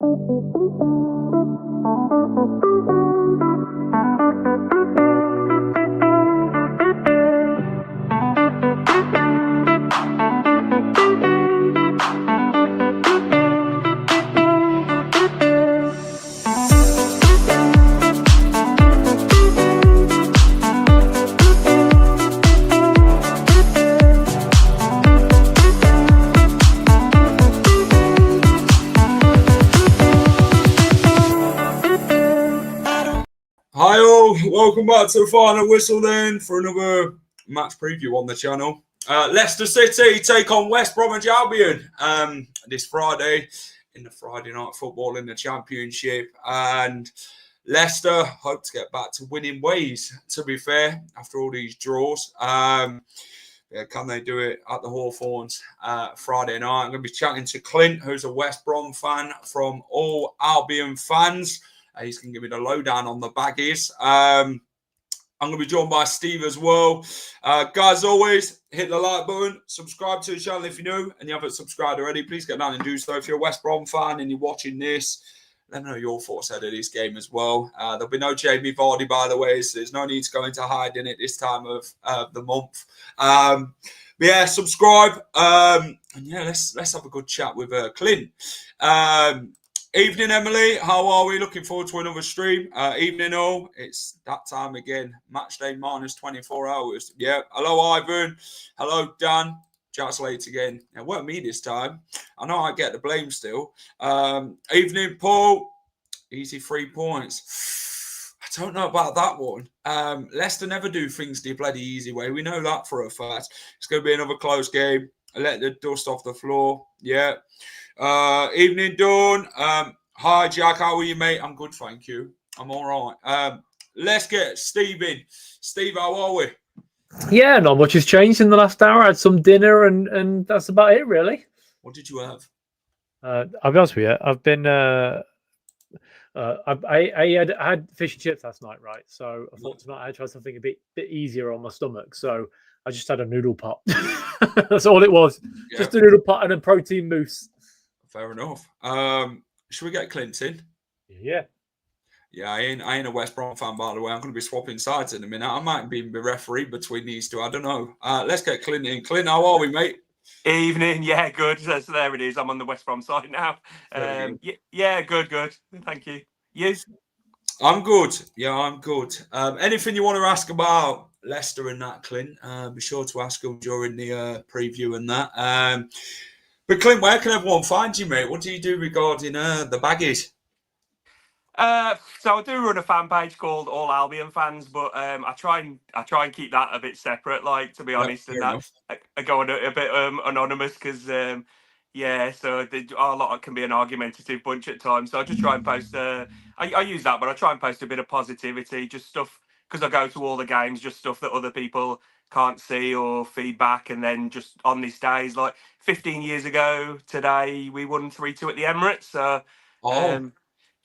Hi all, welcome back to the final whistle then for another match preview on the channel. Leicester City take on West Brom Albion this Friday in the Friday night football in the Championship, and Leicester hope to get back to winning ways, to be fair, after all these draws. Can they do it at the Hawthorns Friday night? I'm going to be chatting to Clint, who's a West Brom fan, from all Albion fans. He's going to give me the lowdown on the baggies. I'm going to be joined by Steve as well. Guys, always hit the like button. Subscribe to the channel if you're new and you haven't subscribed already. Please get down and do so. If you're a West Brom fan and you're watching this, let me know your thoughts ahead of this game as well. There'll be no Jamie Vardy, by the way, so there's no need to go into hiding at this time of the month. But yeah, subscribe. And yeah, let's have a good chat with Clint. Evening, Emily. How are we? Looking forward to another stream. Evening, all. It's that time again. Match day minus 24 hours. Yeah. Hello, Ivan. Hello, Dan. Chat's late again. It weren't me this time. I know I get the blame still. Evening, Paul. Easy 3 points. I don't know about that one. Leicester never do things the bloody easy way. We know that for a fact. It's going to be another close game. Let the dust off the floor. Yeah. Evening, Dawn. Hi, Jack. How are you, mate? I'm good, thank you. I'm all right. Let's get Steve in. Steve, how are we? Yeah, not much has changed in the last hour. I had some dinner and that's about it, really. What did you have? I'll be honest with you. I've been. I had fish and chips last night, right? So I thought tonight I'd try something a bit easier on my stomach. So I just had a noodle pot. That's all it was. Yeah. Just a noodle pot and a protein mousse. Fair enough. Should we get Clint in? Yeah. Yeah, I ain't a West Brom fan, by the way. I'm going to be swapping sides in a minute. I might be the referee between these two. I don't know. Let's get Clint in. Clint, how are we, mate? Evening. Yeah, good. So there it is. I'm on the West Brom side now. Yeah, good. Thank you. You? I'm good. Yeah, I'm good. Anything you want to ask about Leicester and that, Clint, be sure to ask them during the preview and that. But Clint, where can everyone find you, mate? What do you do regarding the baggies? So I do run a fan page called All Albion Fans, but I try and keep that a bit separate, like, to be honest, and that I go on a bit anonymous because yeah, so a lot can be an argumentative bunch at times. So I just try and post. I use that, but I try and post a bit of positivity, just stuff because I go to all the games, just stuff that other people can't see or feedback, and then just on these days, like 15 years ago today, we won 3-2 at the Emirates. So.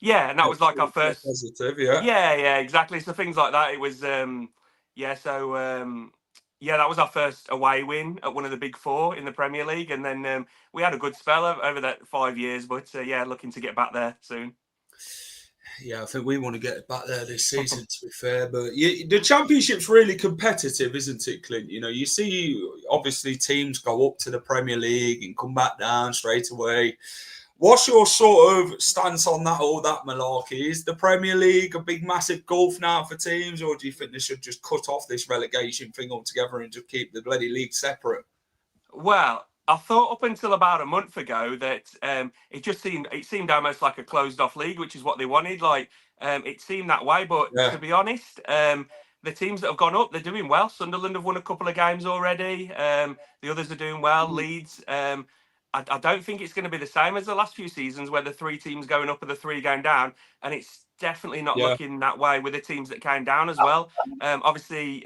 Yeah, and that was like our first positive, yeah. Yeah, exactly. So things like that. It was that was our first away win at one of the big four in the Premier League, and then we had a good spell over that 5 years. But looking to get back there soon. Yeah, I think we want to get back there this season, to be fair. But the Championship's really competitive, isn't it, Clint? You know, you see obviously teams go up to the Premier League and come back down straight away. What's your sort of stance on that, all that malarkey? Is the Premier League a big, massive gulf now for teams, or do you think they should just cut off this relegation thing altogether and just keep the bloody league separate? Well, I thought up until about a month ago that it seemed almost like a closed-off league, which is what they wanted. Like it seemed that way, but to be honest, the teams that have gone up, they're doing well. Sunderland have won a couple of games already. The others are doing well. Leeds. I don't think it's going to be the same as the last few seasons where the 3 teams going up and the 3 going down. And it's definitely not looking that way with the teams that came down as well. Obviously,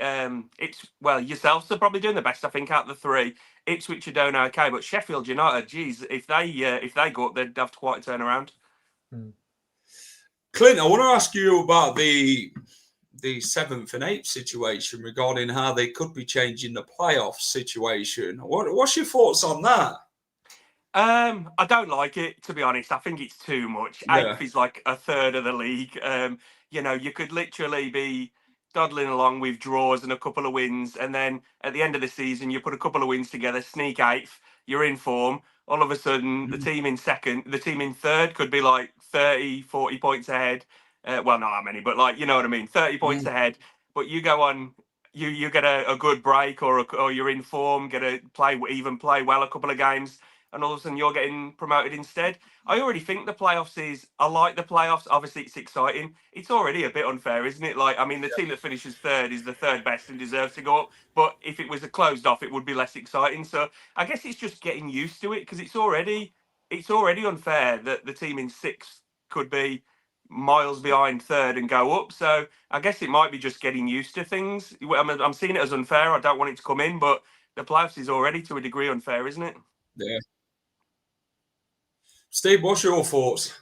yourselves are probably doing the best, I think, out of the 3. Ipswich are doing okay, but Sheffield United, geez, if they go up, they'd have to quite a turnaround. Clint, I want to ask you about the 7th and 8th situation regarding how they could be changing the playoff situation. What's your thoughts on that? I don't like it, to be honest. I think it's too much. Yeah. Eighth is like a third of the league. You could literally be dawdling along with draws and a couple of wins, and then at the end of the season, you put a couple of wins together, sneak eighth, you're in form. All of a sudden, the team in third could be like 30, 40 points ahead. Well, not that many, but like, you know what I mean, 30 points ahead. But you go on, you get a good break, or you're in form, play well a couple of games, and all of a sudden you're getting promoted instead. I already think I like the playoffs. Obviously, it's exciting. It's already a bit unfair, isn't it? Like, I mean, the team that finishes third is the third best and deserves to go up. But if it was a closed off, it would be less exciting. So I guess it's just getting used to it, because it's already unfair that the team in sixth could be miles behind third and go up. So I guess it might be just getting used to things. I'm seeing it as unfair. I don't want it to come in, but the playoffs is already to a degree unfair, isn't it? Yeah. Steve, what's your thoughts?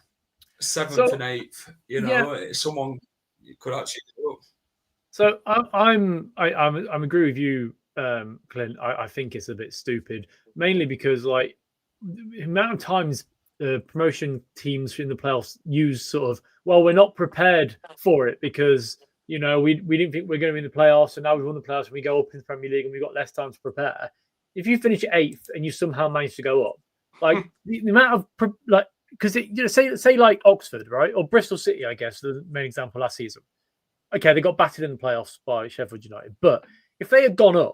Seventh and eighth, someone could actually do it. So I'm agree with you, Clint. I think it's a bit stupid, mainly because like the amount of times the promotion teams in the playoffs use sort of, well, we're not prepared for it because we didn't think we're going to be in the playoffs, and now we've won the playoffs and we go up in the Premier League and we've got less time to prepare. If you finish eighth and you somehow manage to go up, like the amount of like, because say like Oxford, right, or Bristol City, I guess the main example last season. Okay, they got battered in the playoffs by Sheffield United, but if they had gone up,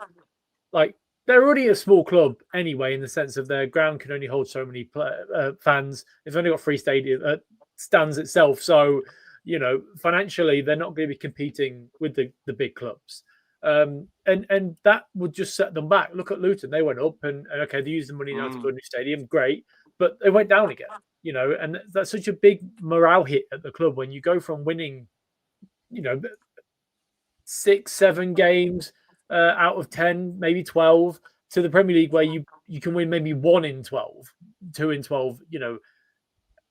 like they're already a small club anyway, in the sense of their ground can only hold so many fans. It's only got 3 stadium stands itself, so financially they're not going to be competing with the big clubs. And that would just set them back. Look at Luton; they went up, and okay, they used the money now to build a new stadium, great, but they went down again. And that's such a big morale hit at the club when you go from winning, 6, 7 games out of 10, maybe 12, to the Premier League where you can win maybe 1 in 12, 2 in 12,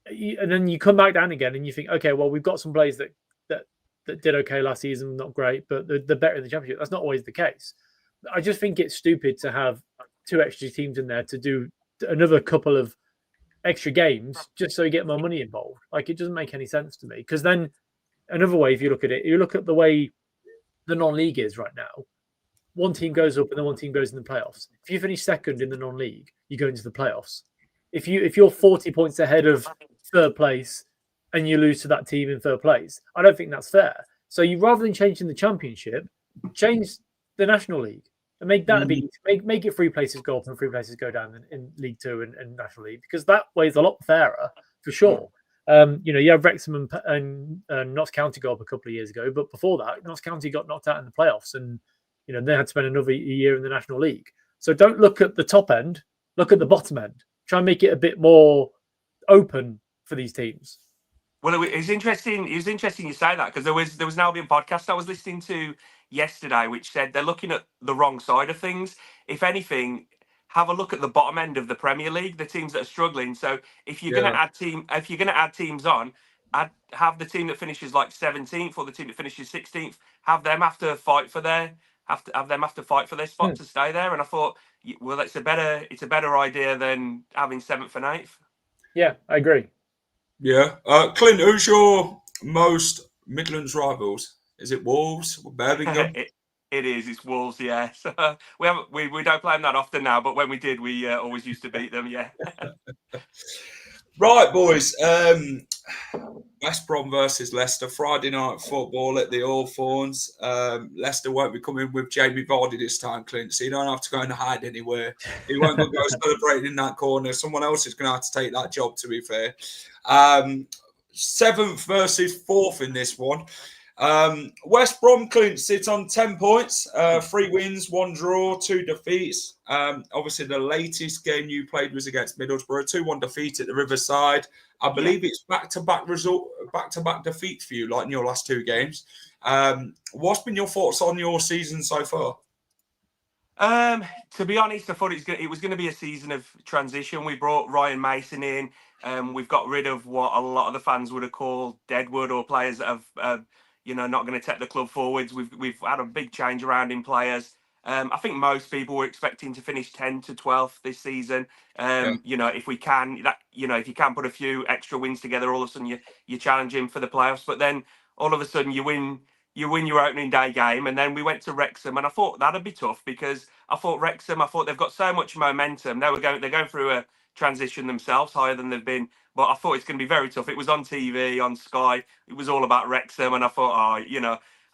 and then you come back down again and you think, okay, well, we've got some players that did okay last season, not great, but they're better in the Championship. That's not always the case. I just think it's stupid to have 2 extra teams in there to do another couple of extra games just so you get more money involved. Like, it doesn't make any sense to me, because then another way, if you look at it, you look at the way the non-league is right now. One team goes up and then one team goes in the playoffs. If you finish second in the non-league, you go into the playoffs. If you're 40 points ahead of third place and you lose to that team in third place, I don't think that's fair. So you, rather than changing the Championship, change the National League and make that make it 3 places go up and 3 places go down in League Two and National League, because that way is a lot fairer for sure. You have Wrexham and Notts County go up a couple of years ago, but before that, Notts County got knocked out in the playoffs, and they had to spend another year in the National League. So don't look at the top end, look at the bottom end. Try and make it a bit more open for these teams. Well, it was interesting. It was interesting you say that, because there was an Albion podcast I was listening to yesterday, which said they're looking at the wrong side of things. If anything, have a look at the bottom end of the Premier League, the teams that are struggling. So if you're going to add teams on, have the team that finishes like 17th or the team that finishes 16th, have them have to fight for their spot to stay there. And I thought, well, it's a better idea than having 7th and 8th. Yeah, I agree. Yeah, Clint, who's your most Midlands rivals? Is it Wolves or Birmingham? It is. It's Wolves. Yeah. So, we don't play them that often now, but when we did, we always used to beat them. Yeah. Right, boys. West Brom versus Leicester, Friday night football at the Hawthorns. Leicester won't be coming with Jamie Vardy this time, Clint, so you don't have to go and hide anywhere. He won't go celebrating in that corner. Someone else is going to have to take that job, to be fair. 7th versus 4th in this one. West Brom, Clint, sits on 10 points, 3 wins, 1 draw, 2 defeats. Obviously, the latest game you played was against Middlesbrough, 2-1 defeat at the Riverside. I believe it's back-to-back defeats for you, like in your last 2 games. What's been your thoughts on your season so far? To be honest, I thought it was going to be a season of transition. We brought Ryan Mason in. We've got rid of what a lot of the fans would have called deadwood, or players that have not going to take the club forwards. We've had a big change around in players. I think most people were expecting to finish 10th to 12th this season. You know, if we can, if you can put a few extra wins together, all of a sudden you're challenging for the playoffs. But then all of a sudden you win your opening day game, and then we went to Wrexham, and I thought that'd be tough because I thought they've got so much momentum. They're going through a transition themselves, higher than they've been. But I thought it's going to be very tough. It was on TV, on Sky. It was all about Wrexham, and I thought,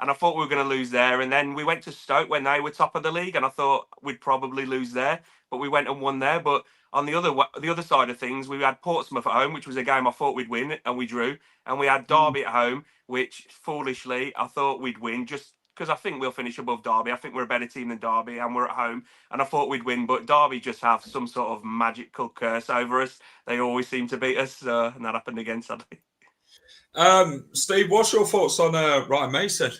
and I thought we were going to lose there. And then we went to Stoke when they were top of the league, and I thought we'd probably lose there, but we went and won there. But on the other side of things, we had Portsmouth at home, which was a game I thought we'd win, and we drew. And we had Derby at home, which foolishly I thought we'd win, just because I think we'll finish above Derby. I think we're a better team than Derby, and we're at home, and I thought we'd win. But Derby just have some sort of magical curse over us. They always seem to beat us, and that happened again sadly. Steve, what's your thoughts on Ryan Mason?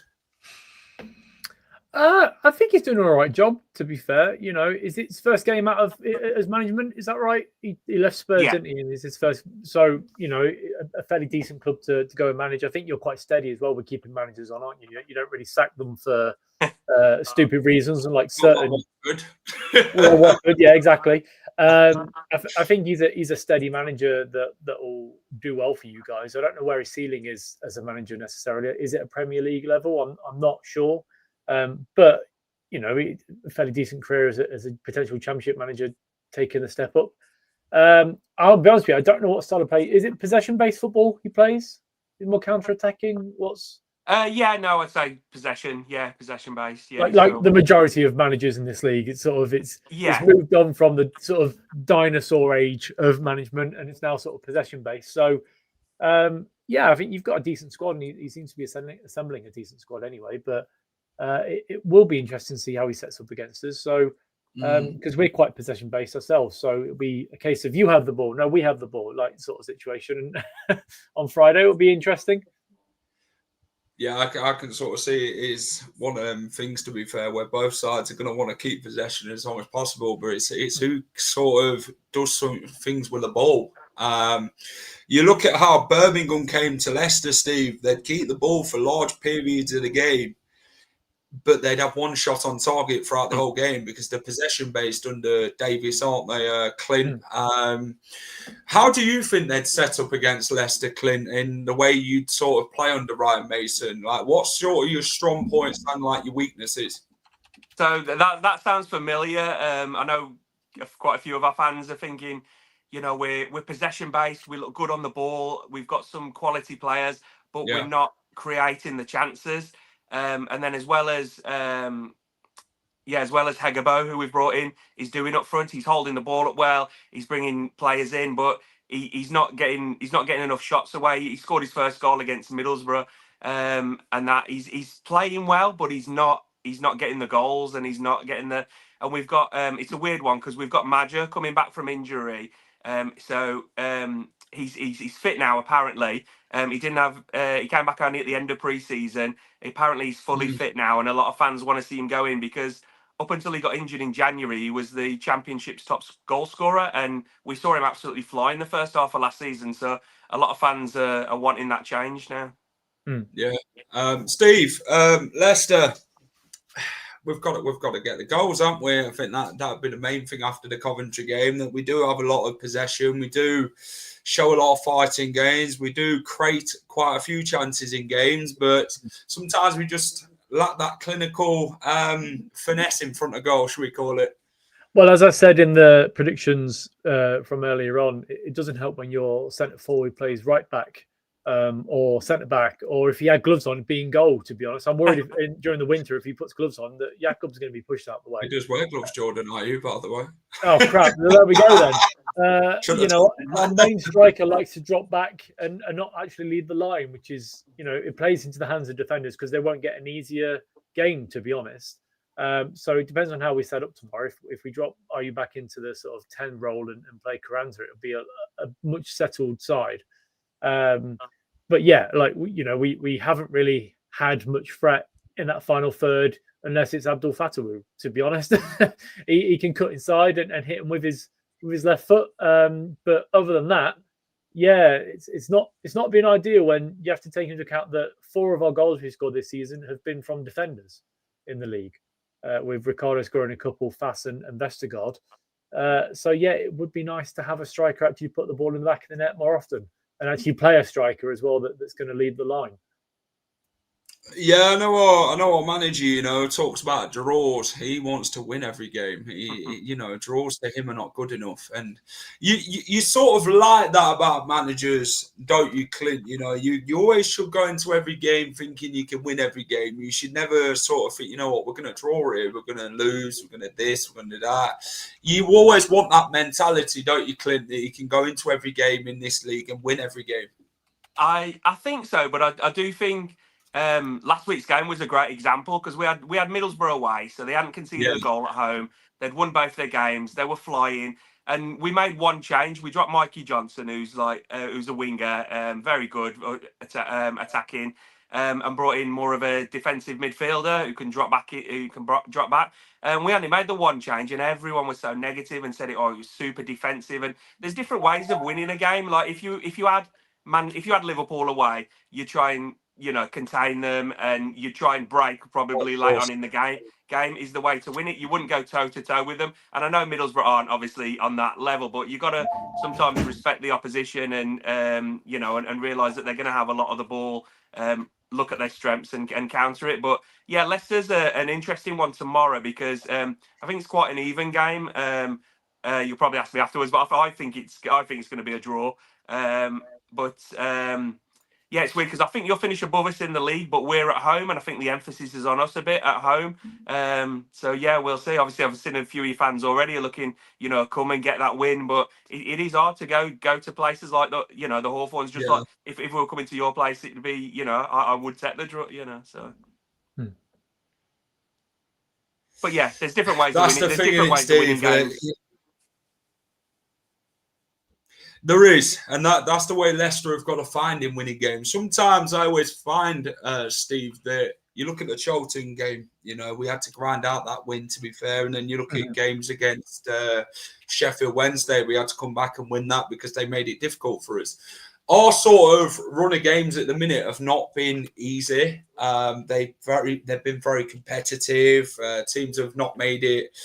I think he's doing an all right job, to be fair. You know, is it his first game out of as management? Is that right? He left Spurs, didn't he? And it's his first. So, you know, a fairly decent club to go and manage. I think you're quite steady as well with keeping managers on, aren't you? You don't really sack them for stupid reasons and like certain. Good. Well, good. Yeah, exactly. I think he's a steady manager that will do well for you guys. I don't know where his ceiling is as a manager necessarily. Is it a Premier League level? I'm not sure. But you know, a fairly decent career as a potential Championship manager, taking a step up. I'll be honest with you, I don't know what style of play. Is it possession-based football he plays? Is it more counter-attacking? I'd say possession. Yeah, possession-based. Yeah, like the majority of managers in this league. It's moved on from the sort of dinosaur age of management, and it's now sort of possession-based. So, I think you've got a decent squad, and he seems to be assembling a decent squad anyway. But it will be interesting to see how he sets up against us. So, because we're quite possession based ourselves, so it'll be a case of you have the ball, no, we have the ball, like sort of situation. On Friday, it'll be interesting. Yeah, I can sort of see it is one of them things, to be fair, where both sides are going to want to keep possession as long as possible, but it's who sort of does some things with the ball. You look at how Birmingham came to Leicester, Steve. They'd keep the ball for large periods of the game, but they'd have one shot on target throughout the whole game because they're possession-based under Davis, aren't they, Clint? How do you think they'd set up against Leicester, Clint, in the way you'd sort of play under Ryan Mason? Like, what's sort of your strong points and like your weaknesses? So that sounds familiar. I know quite a few of our fans are thinking, you know, we're possession-based, we look good on the ball, we've got some quality players, but we're not creating the chances. And then as well as Hegebo, who we've brought in, he's doing up front. He's holding the ball up well. He's bringing players in, but he's not getting enough shots away. He scored his first goal against Middlesbrough, and that he's playing well, but he's not getting the goals, and he's not getting the. And we've got it's a weird one because we've got Madger coming back from injury, so he's fit now apparently. He didn't have. He came back only at the end of pre-season. Apparently, he's fully fit now, and a lot of fans want to see him go in because up until he got injured in January, he was the Championship's top goal scorer, and we saw him absolutely fly in the first half of last season. So a lot of fans are wanting that change now. Yeah, Steve, Leicester. We've got to get the goals, haven't we? I think that'd be the main thing after the Coventry game, that we do have a lot of possession. We do show a lot of fight in games. We do create quite a few chances in games, but sometimes we just lack that clinical finesse in front of goal, should we call it? Well, as I said in the predictions from earlier on, it doesn't help when your centre forward plays right back or centre back, or if he had gloves on, being goal. To be honest, I'm worried during the winter if he puts gloves on that Jakob's going to be pushed out the way. He does wear gloves, Jordan, are you, by the way? Oh crap! There we go then. You know, our main striker likes to drop back and not actually lead the line, which is, you know, it plays into the hands of defenders because they won't get an easier game, to be honest. So it depends on how we set up tomorrow. If we drop Ayew back into the sort of 10 role and play Carranza, it'll be a much settled side. But yeah, like, you know, we haven't really had much threat in that final third unless it's Abdul Fatawu, to be honest. he can cut inside and hit him with his left foot. But other than that, yeah, it's not been ideal when you have to take into account that 4 of our goals we scored this season have been from defenders in the league. with Ricardo scoring a couple, Fass and Vestergaard. So yeah, it would be nice to have a striker actually put the ball in the back of the net more often, and actually play a striker as well that's going to lead the line. Yeah, I know our manager, talks about draws. He wants to win every game. Draws to him are not good enough. And you sort of like that about managers, don't you, Clint? You always should go into every game thinking you can win every game. You should never sort of think, you know what, we're going to draw here, we're going to lose, we're going to this, we're going to that. You always want that mentality, don't you, Clint, that you can go into every game in this league and win every game. I think so, but I do think last week's game was a great example because we had Middlesbrough away, so they hadn't conceded a goal at home. They'd won both their games. They were flying, and we made one change. We dropped Mikey Johnson, who's a winger, very good attacking, and brought in more of a defensive midfielder who can drop back. And we only made the one change, and everyone was so negative and said it was super defensive. And there's different ways of winning a game. Like if you had Liverpool away, you try and contain them, and you try and break probably late on in the game. Game is the way to win it. You wouldn't go toe to toe with them, and I know Middlesbrough aren't obviously on that level, but you got to sometimes respect the opposition and and realise that they're going to have a lot of the ball. Look at their strengths and counter it. But yeah, Leicester's an interesting one tomorrow because I think it's quite an even game. You'll probably ask me afterwards, but I think it's going to be a draw. Yeah, it's weird because I think you'll finish above us in the league, but we're at home, and I think the emphasis is on us a bit at home. So yeah, we'll see. Obviously, I've seen a few of your fans already are looking, come and get that win, but it is hard to go to places like the Hawthorns. Just like if we were coming to your place, it'd be, I would take the draw, So. But yeah, there's different ways of winning. There's different ways of winning games. There is, and that's the way Leicester have got to find in winning games. Sometimes I always find, Steve, that you look at the Charlton game, we had to grind out that win, to be fair, and then you look at games against Sheffield Wednesday, we had to come back and win that because they made it difficult for us. Our sort of run of games at the minute have not been easy. They've been very competitive. Teams have not made it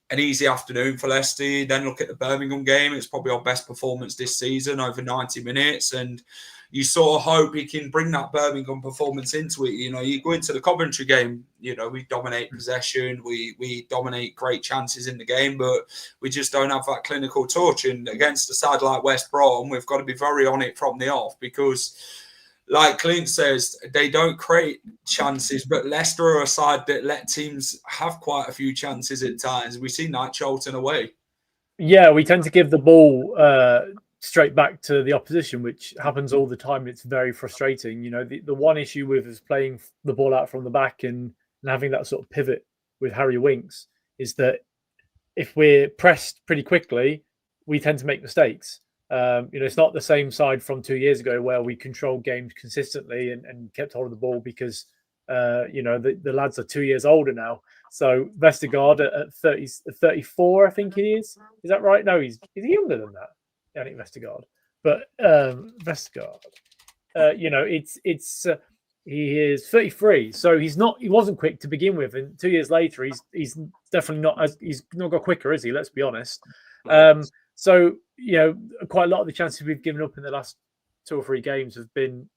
an easy afternoon for Leicester. Then look at the Birmingham game. It's probably our best performance this season, over 90 minutes. And you sort of hope he can bring that Birmingham performance into it. You go into the Coventry game, we dominate possession. We dominate great chances in the game, but we just don't have that clinical touch. And against a side like West Brom, we've got to be very on it from the off because, like Clint says, they don't create chances, but Leicester are a side that let teams have quite a few chances at times. We've seen that Charlton away. Yeah, we tend to give the ball straight back to the opposition, which happens all the time. It's very frustrating. The one issue with us playing the ball out from the back and having that sort of pivot with Harry Winks is that if we're pressed pretty quickly, we tend to make mistakes. It's not the same side from 2 years ago where we controlled games consistently and kept hold of the ball because, the lads are 2 years older now. So Vestergaard at 34, I think he is. Is that right? No, he's younger than that. I think Vestergaard. But Vestergaard, he is 33. So he wasn't quick to begin with. And 2 years later, he's definitely he's not got quicker, is he? Let's be honest. So, quite a lot of the chances we've given up in the last 2 or 3 games have been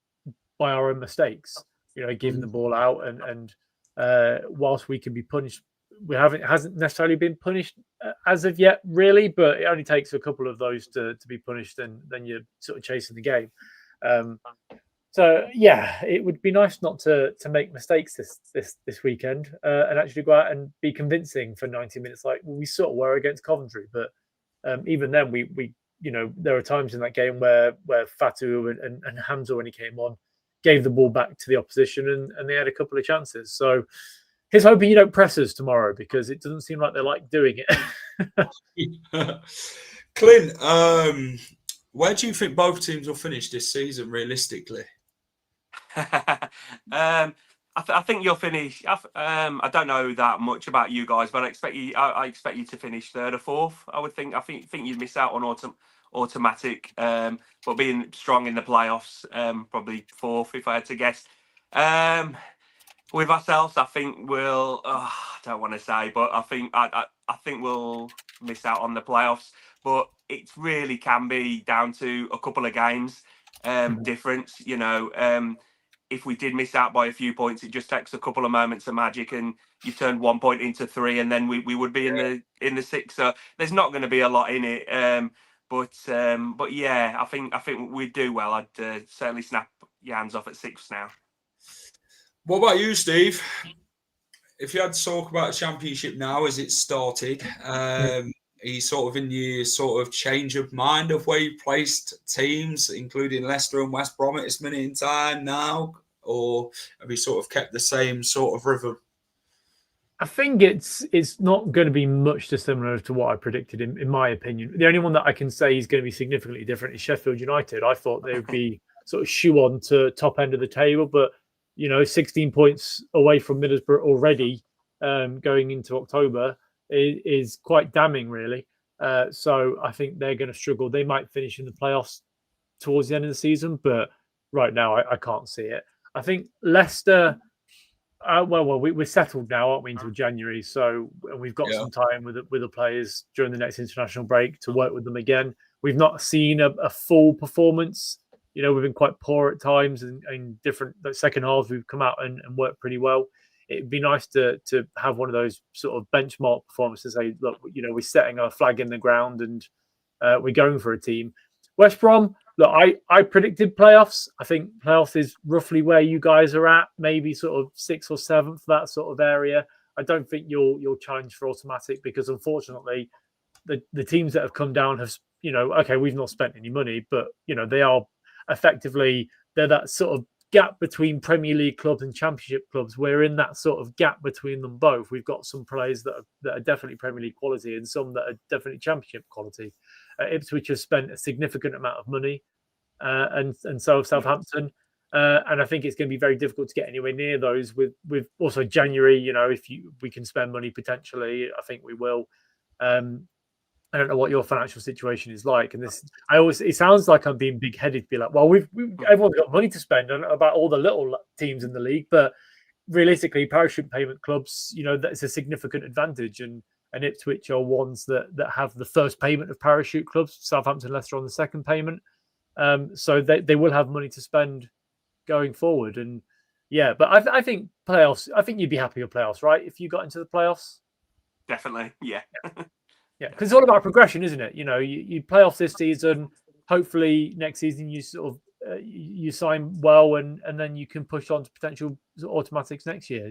by our own mistakes, giving the ball out. And whilst we can be punished, it hasn't necessarily been punished as of yet, really, but it only takes a couple of those to be punished, and then you're sort of chasing the game. So, yeah, it would be nice not to make mistakes this weekend and actually go out and be convincing for 90 minutes like we sort of were against Coventry. But even then, we there are times in that game where Fatu and Hamza, when he came on, gave the ball back to the opposition and they had a couple of chances. So here's hoping you don't press us tomorrow because it doesn't seem like they like doing it. Clint, where do you think both teams will finish this season realistically? I think you'll finish. I don't know that much about you guys, but I expect you to finish 3rd or 4th. I would think. I think you'd miss out on automatic, but being strong in the playoffs, probably 4th if I had to guess. With ourselves, I think we'll. I don't want to say, but I think we'll miss out on the playoffs. But it really can be down to a couple of games difference. If we did miss out by a few points, it just takes a couple of moments of magic, and you've turned 1 point into 3, and then we would be in the 6. So there's not going to be a lot in it. But yeah, I think we'd do well. I'd certainly snap your hands off at 6 now. What about you, Steve? If you had to talk about the championship now as it started, are you sort of in your sort of change of mind of where you placed teams, including Leicester and West Brom at this minute in time now? Or have you sort of kept the same sort of rhythm? I think it's not going to be much dissimilar to what I predicted, in my opinion. The only one that I can say is going to be significantly different is Sheffield United. I thought they would be sort of shoe on to top end of the table, but 16 points away from Middlesbrough already going into October is quite damning, really. So I think they're going to struggle. They might finish in the playoffs towards the end of the season, but right now I can't see it. I think Leicester, we're settled now, aren't we, until January? So we've got some time with the players during the next international break to work with them again. We've not seen a full performance. We've been quite poor at times, and in different second halves we've come out and worked pretty well. It'd be nice to have one of those sort of benchmark performances. Say, look, we're setting our flag in the ground and we're going for a team. West Brom, look, I predicted playoffs. I think playoffs is roughly where you guys are at, maybe sort of 6th or 7th, that sort of area. I don't think you'll challenge for automatic because unfortunately the teams that have come down have, okay, we've not spent any money, but they are effectively, they're that sort of gap between Premier League clubs and Championship clubs. We're in that sort of gap between them both. We've got some players that are definitely Premier League quality and some that are definitely Championship quality. Ipswich has spent a significant amount of money, and so have Southampton. And I think it's going to be very difficult to get anywhere near those. With also January, if we can spend money potentially, I think we will. I don't know what your financial situation is like, and it sounds like I'm being big-headed to be like, well, everyone's got money to spend. I don't know about all the little teams in the league, but realistically, parachute payment clubs, that's a significant advantage, and Ipswich are ones that have the first payment of parachute clubs. Southampton, Leicester on the second payment, so they will have money to spend going forward. And yeah, but I think playoffs. I think you'd be happy with playoffs, right? If you got into the playoffs, definitely, yeah. Yeah, because it's all about progression, isn't it? You play off this season. Hopefully, next season you sort of you sign well, and then you can push on to potential automatics next year.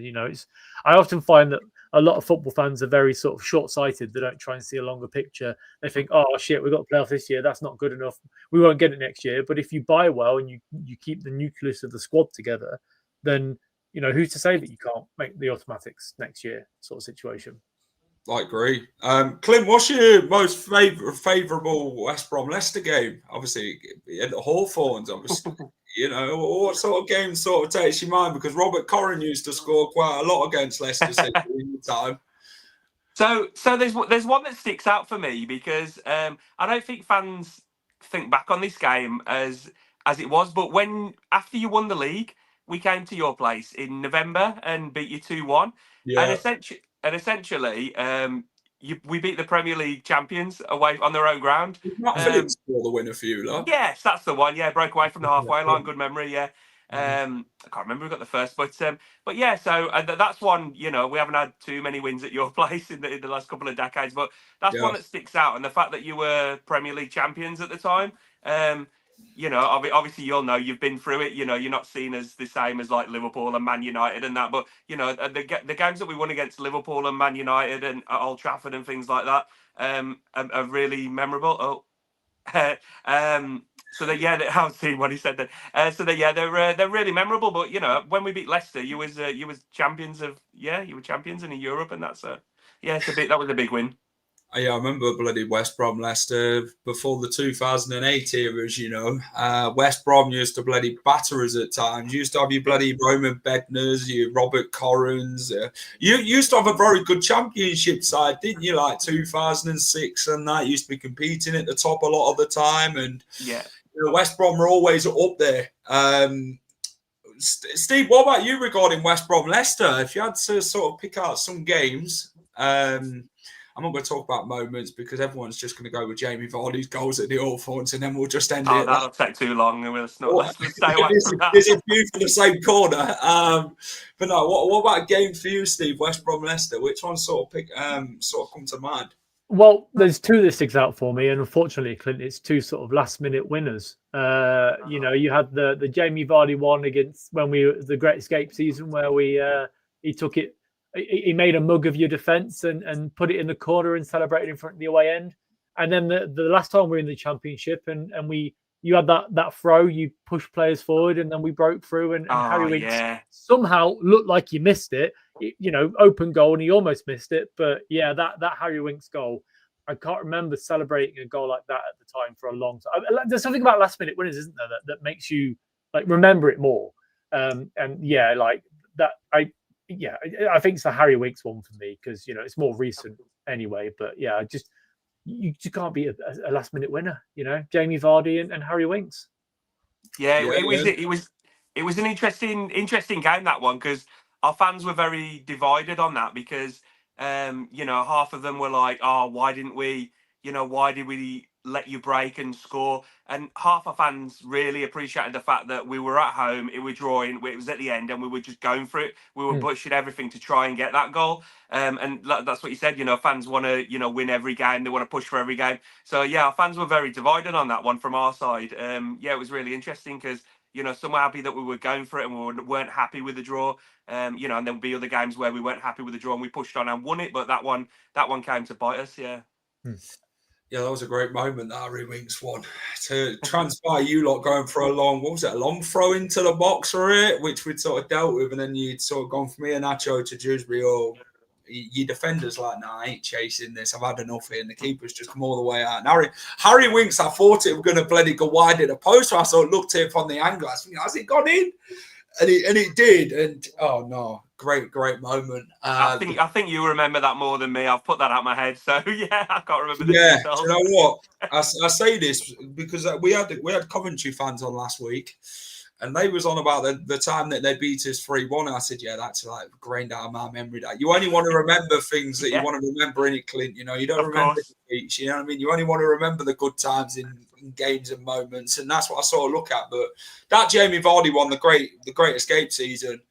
I often find that a lot of football fans are very sort of short-sighted. They don't try and see a longer picture. They think, "Oh shit, we've got to play off this year. That's not good enough. We won't get it next year." But if you buy well and you keep the nucleus of the squad together, then who's to say that you can't make the automatics next year? Sort of situation. I agree. Clint, what's your most favourable West Brom Leicester game? Obviously, at the Hawthorns, obviously. What sort of game sort of takes your mind? Because Robert Corrin used to score quite a lot against Leicester City in the time. So there's one that sticks out for me because I don't think fans think back on this game as it was, but after you won the league, we came to your place in November and beat you 2-1. Yeah. And essentially, we beat the Premier League champions away on their own ground. Not Phillips scored the winner for you, though. Yes, that's the one. Yeah, broke away from the halfway line. Good memory. Yeah. I can't remember who got the first, but yeah. So that's one. We haven't had too many wins at your place in the last couple of decades, but that's one that sticks out. And the fact that you were Premier League champions at the time. Obviously you'll know you've been through it. You're not seen as the same as like Liverpool and Man United and that. But the games that we won against Liverpool and Man United and at Old Trafford and things like that are really memorable. So I've seen what he said then. They're really memorable. But when we beat Leicester, you was champions of you were champions in Europe, and that's that was a big win. Yeah, I remember bloody West Brom Leicester before the 2008 eras, West Brom used to bloody batter us at times. Used to have your bloody Roman Bednars, your Robert Corrins. You used to have a very good championship side, didn't you? Like 2006 and that used to be competing at the top a lot of the time. And West Brom were always up there. Steve, what about you regarding West Brom Leicester? If you had to sort of pick out some games, I'm not going to talk about moments because everyone's just going to go with Jamie Vardy's goals at the Hawthorns, and then we'll just end it. That'll take too long, and let's stay away from that. There's a few for the same corner. But no, what about a game for you, Steve? West Brom Leicester. Which one sort of come to mind? Well, there's two that sticks out for me, and unfortunately, Clint, it's two sort of last-minute winners. You had the Jamie Vardy one against the Great Escape season where he took it. He made a mug of your defence and put it in the corner and celebrated in front of the away end. And then the last time we were in the Championship and you had that throw, you pushed players forward and then we broke through and Harry Winks somehow looked like he missed it. Open goal and he almost missed it. But yeah, that Harry Winks goal, I can't remember celebrating a goal like that at the time for a long time. There's something about last minute winners, isn't there, that makes you like remember it more. I think it's the Harry Winks one for me because it's more recent anyway. But yeah, you just can't be a last minute winner. Jamie Vardy and Harry Winks. It was an interesting game, that one, because our fans were very divided on that because half of them were like, oh, why did we let you break and score? And half our fans really appreciated the fact that we were at home, it was drawing, it was at the end, and we were just going for it. We were pushing everything to try and get that goal. And that's what you said, fans want to, win every game. They want to push for every game. So, yeah, our fans were very divided on that one from our side. It was really interesting because, some were happy that we were going for it and we weren't happy with the draw. And there would be other games where we weren't happy with the draw and we pushed on and won it. But that one came to bite us, yeah. Yeah, that was a great moment, that Harry Winks one. To transpire you lot going for a long throw into the box for it, which we'd sort of dealt with, and then you'd sort of gone from Iheanacho to Dewsbury, your defenders like, nah, I ain't chasing this. I've had enough here. And the keeper's just come all the way out. And Harry Winks, I thought it was going to bloody go wide at the post. So I sort of looked at it from the angle. I was thinking, has it gone in? And it did. And, oh, no. Great moment. I think you remember that more than me. I've put that out of my head, so yeah, I can't remember the details. You know what? I say this because we had Coventry fans on last week, and they was on about the time that they beat us 3-1. I said, yeah, that's like grained out of my memory. That you only want to remember things that you want to remember in it, Clint. You don't remember the speech. You know what I mean? You only want to remember the good times in games and moments, and that's what I sort of look at. But that Jamie Vardy won the Great Escape season.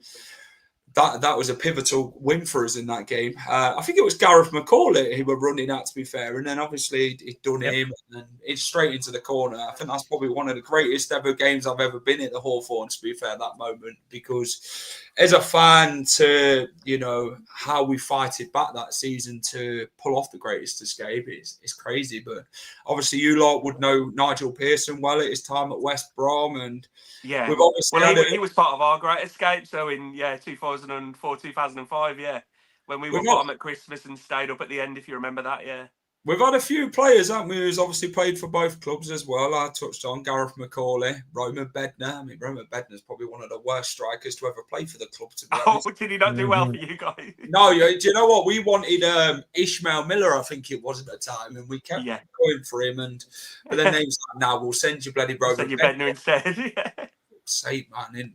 That was a pivotal win for us in that game. I think it was Gareth McCauley who were running at, to be fair. And then obviously he'd done him and then it's straight into the corner. I think that's probably one of the greatest ever games I've ever been at the Hawthorns, to be fair, that moment. Because as a fan to, how we fighted back that season to pull off the Greatest Escape, it's crazy. But obviously you lot would know Nigel Pearson well at his time at West Brom. And yeah, he was part of our Great Escape. So in 2004, 2005, when we were bottom at Christmas and stayed up at the end, if you remember that, We've had a few players, haven't we, who's obviously played for both clubs as well. I touched on Gareth McCauley, Roman Bednar. I mean, Roman Bednar's probably one of the worst strikers to ever play for the club, to be honest. Oh, did he not do well for you guys? No, do you know what? We wanted Ishmael Miller, I think it was at the time, and we kept going for him. But then names like, now we'll send you bloody Roman Send you Bednar instead. Sake, man. And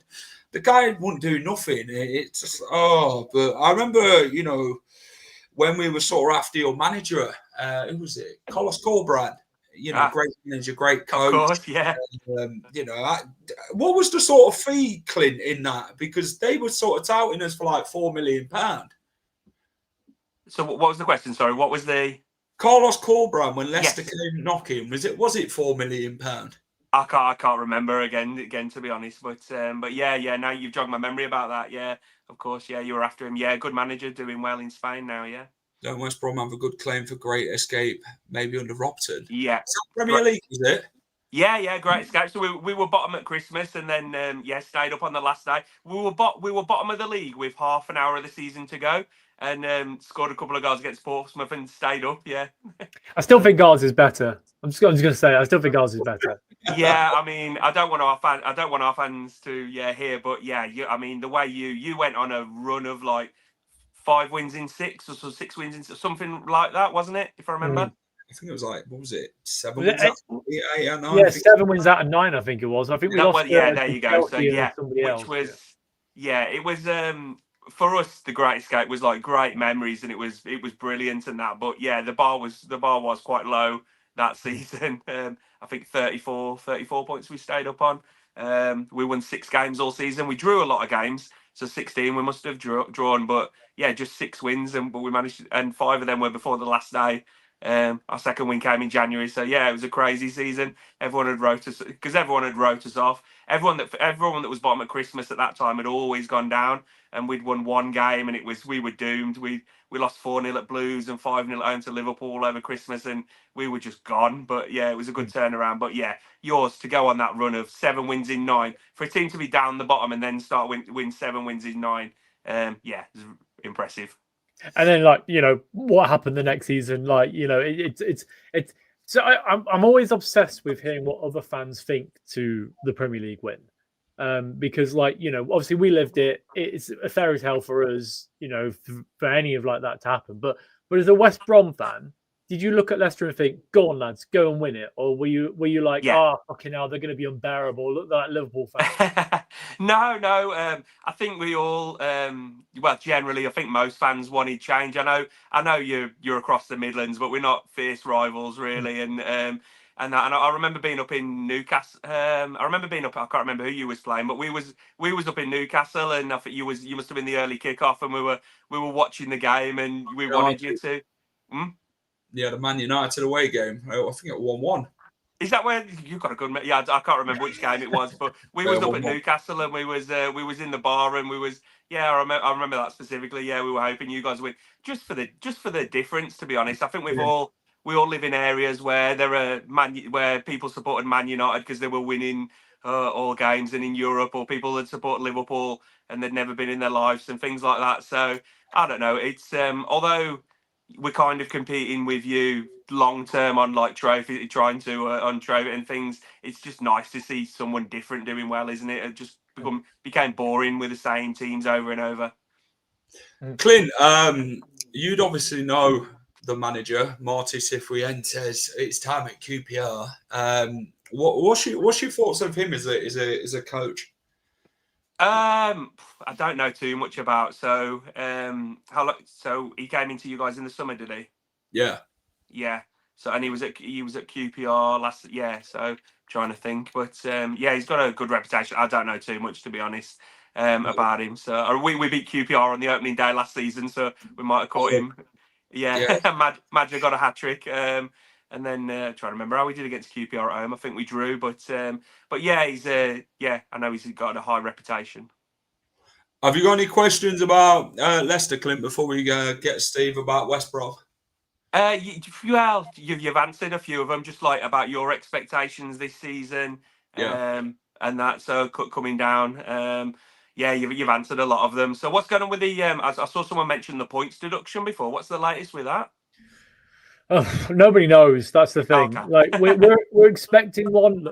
the guy wouldn't do nothing. It's just, but I remember, when we were sort of after your manager, who was it? Carlos Corbrand. Great manager, great coach. Of course, yeah. What was the sort of fee, Clint, in that? Because they were sort of touting us for like £4 million. So what was the question? Sorry, what was the Carlos Corbrand when Leicester came knocking? Was it £4 million? I can't remember again to be honest, but yeah. Now you've jogged my memory about that. Yeah, of course. Yeah, you were after him. Yeah, good manager, doing well in Spain now. Yeah. Don't West Brom have a good claim for Great Escape? Maybe under Ropton. Yeah. Is that Premier League? Is it? Yeah, Great Escape. So we were bottom at Christmas, and then stayed up on the last day. We were bottom of the league with half an hour of the season to go, and scored a couple of goals against Portsmouth and stayed up. Yeah. I still think ours is better. I'm just going to say I still think ours is better. Yeah, I mean, I don't want our fans to hear, but I mean, the way you went on a run of like 5 wins in 6 or so 6 wins in something like that, wasn't it? If I remember. I think it was like, what was it? 7 Was it wins, 8 out of 9. Yeah, 7 wins out of 9. I think it was. I think we lost. Yeah, there you go. So Chelsea and somebody which else. was it was for us the Great Escape was like great memories, and it was brilliant and that. But yeah, the bar was quite low that season. I think 34 points we stayed up on. We won 6 games all season. We drew a lot of games, so 16 we must have drawn. But yeah, just 6 wins, but we managed, and 5 of them were before the last day. Our second win came in January, so yeah, it was a crazy season. Everyone had wrote us off. Everyone that was bottom at Christmas at that time had always gone down, and we'd won 1 game, and we were doomed. We lost 4-0 at Blues and 5-0 at home to Liverpool over Christmas, and we were just gone. But yeah, it was a good turnaround. But yeah, yours to go on that run of 7 wins in 9 for a team to be down the bottom and then start win 7 wins in 9. Yeah, it's impressive. And then, what happened the next season? It's. So I'm always obsessed with hearing what other fans think to the Premier League win, because obviously we lived it. It's a fairy tale for us, for any of that to happen. But as a West Brom fan, did you look at Leicester and think, "Go on, lads, go and win it," or were you like, "Oh, fucking hell, they're going to be unbearable"? Look like Liverpool fans. No. I think we all, generally, I think most fans wanted change. I know you're across the Midlands, but we're not fierce rivals really. And I remember being up in Newcastle. I can't remember who you was playing, but we was up in Newcastle, and I think you must have been the early kickoff, and we were watching the game, and we wanted you to. Yeah, the Man United away game. I think it 1-1. Is that where you got a good? Yeah, I can't remember which game it was, but we was up at Newcastle, and we was in the bar, and we was. Yeah, I remember that specifically. Yeah, we were hoping you guys win just for the difference. To be honest, I think we all live in areas where where people supported Man United because they were winning all games, and in Europe, or people that support Liverpool and they'd never been in their lives and things like that. So I don't know. It's although we're kind of competing with you long term on trophy, trying to on trophy and things. It's just nice to see someone different doing well, isn't it? It just became boring with the same teams over and over. Clint, you'd obviously know the manager, Marty Cifuentes. It's time at QPR. What's your thoughts of him as a coach? I don't know too much about. So, so he came into you guys in the summer, did he? Yeah. Yeah. So, and he was at QPR last. Yeah. So, trying to think, but yeah, he's got a good reputation. I don't know too much, to be honest, about him. So, we beat QPR on the opening day last season, so we might have caught him. Yeah. Madja got a hat trick. And then trying to remember how we did against QPR at home. I think we drew, but yeah, he's I know he's got a high reputation. Have you got any questions about Leicester, Clint, before we get Steve about West Brom? You've answered a few of them, just about your expectations this season, and that. So coming down, you've answered a lot of them. So what's going on with the? I saw someone mention the points deduction before. What's the latest with that? Oh, nobody knows. That's the thing. Okay. We're expecting one.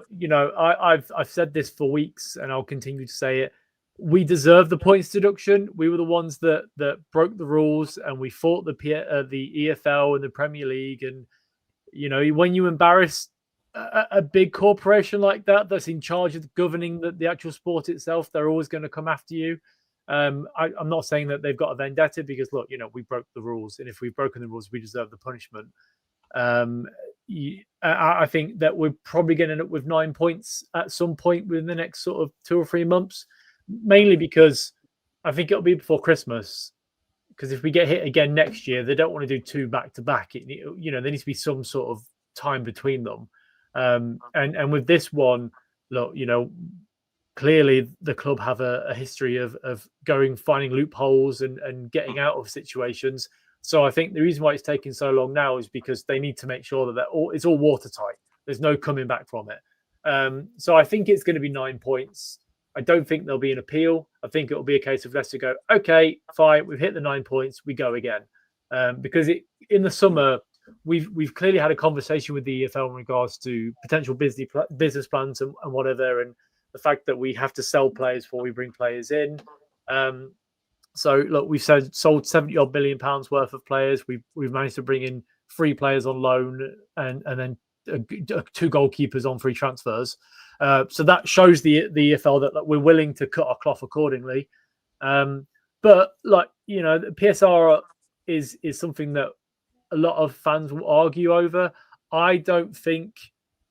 I've said this for weeks, and I'll continue to say it. We deserve the points deduction. We were the ones that broke the rules, and we fought the EFL and the Premier League. And when you embarrass a big corporation like that's in charge of governing the actual sport itself, they're always going to come after you. I'm not saying that they've got a vendetta, because look, we broke the rules, and if we've broken the rules, we deserve the punishment. I think that we're probably going to end up with 9 points at some point within the next sort of 2 or 3 months, mainly because I think it'll be before Christmas. Because if we get hit again next year, they don't want to do 2 back to back. There needs to be some sort of time between them. And with this one, look, clearly the club have a history of finding loopholes and getting out of situations. So I think the reason why it's taking so long now is because they need to make sure that it's all watertight. There's no coming back from it. So I think it's going to be 9 points. I don't think there'll be an appeal. I think it'll be a case of Leicester go, okay, fine, we've hit the 9 points, we go again. Because in the summer, we've clearly had a conversation with the EFL in regards to potential business plans and whatever, and the fact that we have to sell players before we bring players in. So look, we've sold £70 odd billion worth of players. We've managed to bring in 3 players on loan and then 2 goalkeepers on free transfers. So that shows the EFL that we're willing to cut our cloth accordingly. But like, you know, the PSR is something that a lot of fans will argue over. I don't think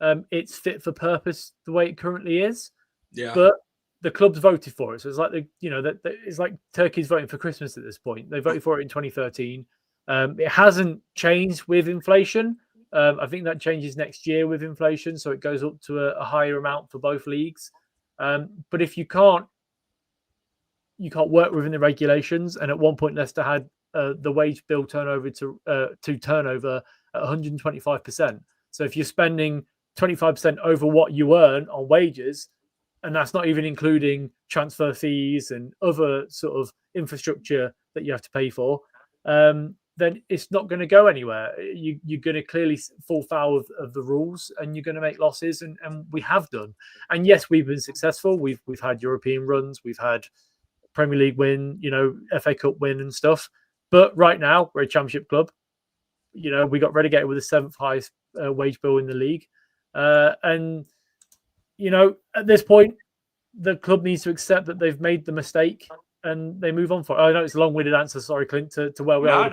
it's fit for purpose the way it currently is. Yeah. But the club's voted for it, so it's like it's like Turkey's voting for Christmas at this point. They voted for it in 2013. It hasn't changed with inflation. I think that changes next year with inflation, so it goes up to a higher amount for both leagues. But if you can't work within the regulations, and at one point Leicester had the wage bill turnover to turnover at 125%. So if you're spending 25% over what you earn on wages, and that's not even including transfer fees and other sort of infrastructure that you have to pay for, then it's not going to go anywhere. You're going to clearly fall foul of the rules, and you're going to make losses, and we have done. And yes, we've been successful. We've had European runs, we've had Premier League win, you know, FA Cup win and stuff. But right now, we're a Championship club. You know, we got relegated with the 7th highest wage bill in the league. And, you know, at this point, the club needs to accept that they've made the mistake and they move on for it. I know it's a long-winded answer, sorry, Clint, to where we are.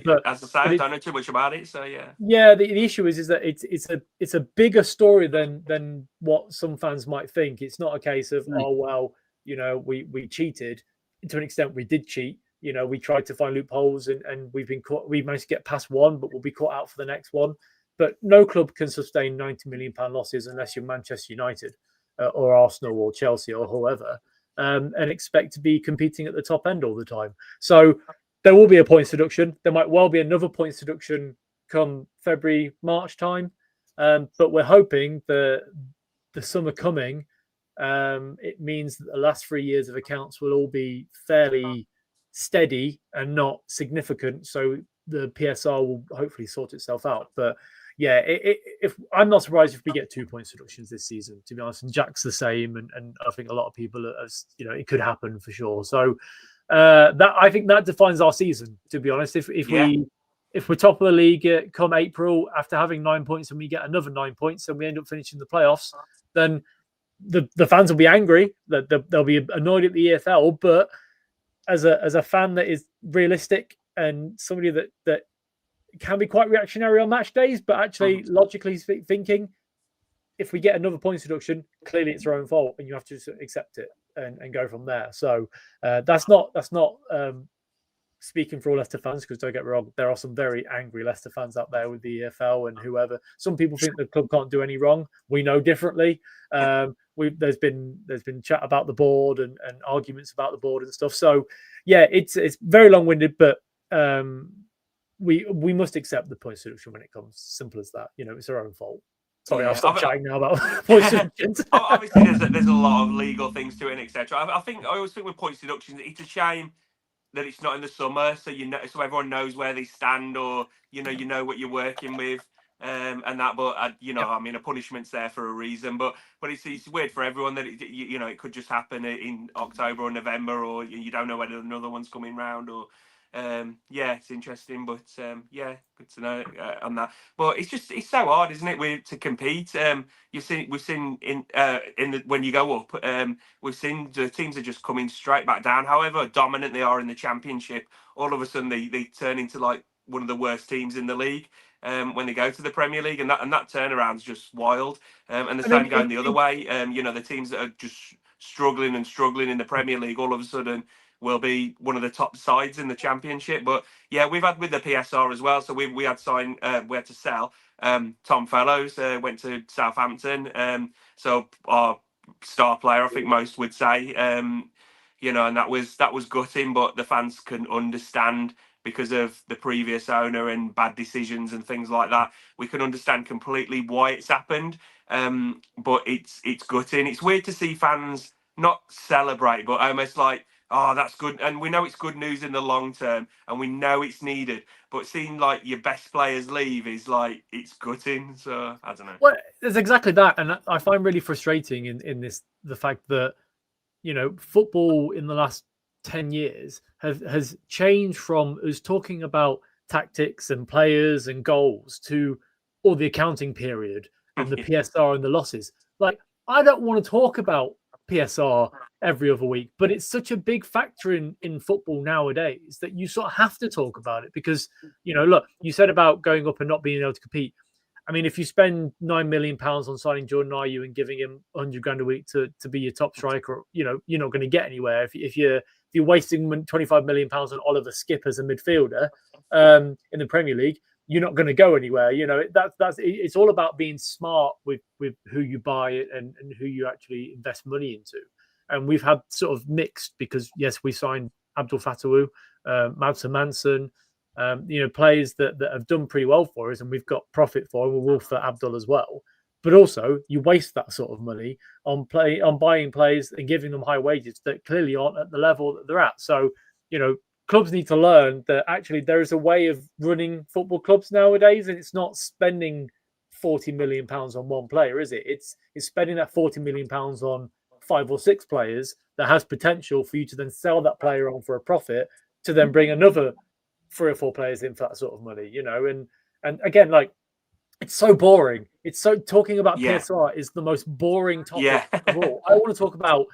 But as I say, I don't know too much about it, so yeah. Yeah, the issue is that it's a bigger story than what some fans might think. It's not a case of, oh, well, you know, we cheated. To an extent, we did cheat. You know, we tried to find loopholes and we've been caught. We managed to get past one, but we'll be caught out for the next one. But no club can sustain £90 million losses unless you're Manchester United or Arsenal or Chelsea or whoever, and expect to be competing at the top end all the time. So there will be a points deduction. There might well be another points deduction come February, March time. But we're hoping that the summer coming, it means that the last 3 years of accounts will all be fairly steady and not significant. So the PSR will hopefully sort itself out. But yeah, if I'm not surprised if we get 2 points deductions this season, to be honest. And Jack's the same, and I think a lot of people are, you know, it could happen for sure. So that I think that defines our season, to be honest. If we're top of the league come April after having 9 points and we get another 9 points and we end up finishing the playoffs, then the fans will be angry. That they'll be annoyed at the EFL. But as a fan that is realistic and somebody that can be quite reactionary on match days, but actually logically thinking, if we get another points deduction, clearly it's our own fault, and you have to accept it and go from there. So that's not speaking for all Leicester fans, because don't get me wrong, there are some very angry Leicester fans out there with the EFL and whoever. Some people think the club can't do any wrong. We know differently. There's been chat about the board and arguments about the board and stuff. So yeah, it's very long-winded, but we must accept the points deduction when it comes. Simple as that. You know, it's our own fault. Sorry, I'll stop chatting now about points deductions. Obviously, there's a lot of legal things to it, etc. I always think with points deductions, it's a shame that it's not in the summer, so so everyone knows where they stand, or you know what you're working with, and that. But I mean, a punishment's there for a reason. But it's weird for everyone that it could just happen in October or November, or you don't know whether another one's coming round, or it's interesting. But good to know on that. But it's so hard, isn't it, to compete? We've seen when you go up, we've seen the teams are just coming straight back down. However dominant they are in the Championship, all of a sudden they turn into like one of the worst teams in the league when they go to the Premier League, and that turnaround's just wild. And the same going the other way. The teams that are just struggling in the Premier League, all of a sudden will be one of the top sides in the Championship. But yeah, we've had with the PSR as well. So we had to sell. Tom Fellows went to Southampton. So our star player, I think most would say, and that was gutting, but the fans can understand because of the previous owner and bad decisions and things like that. We can understand completely why it's happened. But it's gutting. It's weird to see fans not celebrate, but almost like, oh, that's good. And we know it's good news in the long term, and we know it's needed. But seeing like your best players leave is like, it's gutting. So I don't know. Well, it's exactly that. And I find really frustrating in this, the fact that, football in the last 10 years has changed from us talking about tactics and players and goals to all the accounting period and the PSR and the losses. Like, I don't want to talk about PSR every other week, but it's such a big factor in football nowadays that you sort of have to talk about it because, look, you said about going up and not being able to compete. I mean, if you spend £9 million on signing Jordan Ayew and giving him 100 grand a week to be your top striker, you're not going to get anywhere. If you're wasting £25 million on Oliver Skip as a midfielder in the Premier League, you're not going to go anywhere. It's all about being smart with who you buy and who you actually invest money into. And we've had sort of mixed because yes, we signed Abdul Fatawu, Moussa Manson, players that have done pretty well for us, and we've got profit for, and we will for Abdul as well. But also, you waste that sort of money on buying players and giving them high wages that clearly aren't at the level that they're at. So, clubs need to learn that actually there is a way of running football clubs nowadays, and it's not spending £40 million on one player, is it? It's spending that £40 million on 5 or 6 players that has potential for you to then sell that player on for a profit to then bring another 3 or 4 players in for that sort of money, and again, like, it's so boring. It's so talking about PSR is the most boring topic of all. I want to talk about,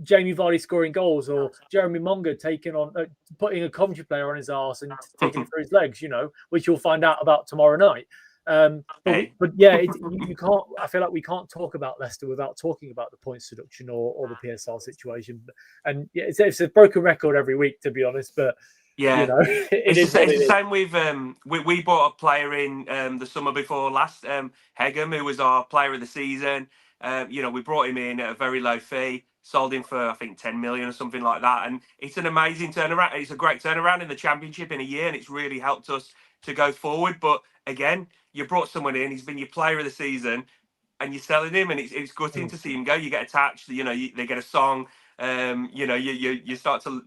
Jamie Vardy scoring goals or Jeremy Monga putting a Coventry player on his arse and taking it through his legs, which you'll find out about tomorrow night. But yeah, you can't. I feel like we can't talk about Leicester without talking about the points deduction or the PSR situation. And yeah, it's a broken record every week, to be honest. But yeah, it's the same with we bought a player in the summer before last, Hegem, who was our player of the season. We brought him in at a very low fee, sold him for I think 10 million or something like that, and it's an amazing turnaround. It's a great turnaround in the Championship in a year, and it's really helped us to go forward. But again, you brought someone in, he's been your player of the season, and you're selling him, and it's gutting to see him go. You get attached, they get a song, you start to,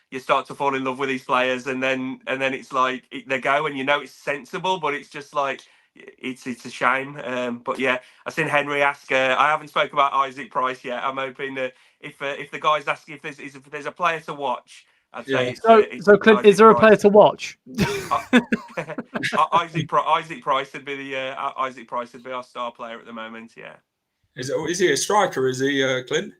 you start to fall in love with these players, and then it's like they go, and it's sensible, but it's just like it's a shame. But yeah, I seen Henry ask. I haven't spoke about Isaac Price yet. I'm hoping that if the guys ask if there's a player to watch, I'd say it's so Clint, is there a player to watch? Isaac Price would be our star player at the moment. Yeah. Is he a striker? Is he Clint?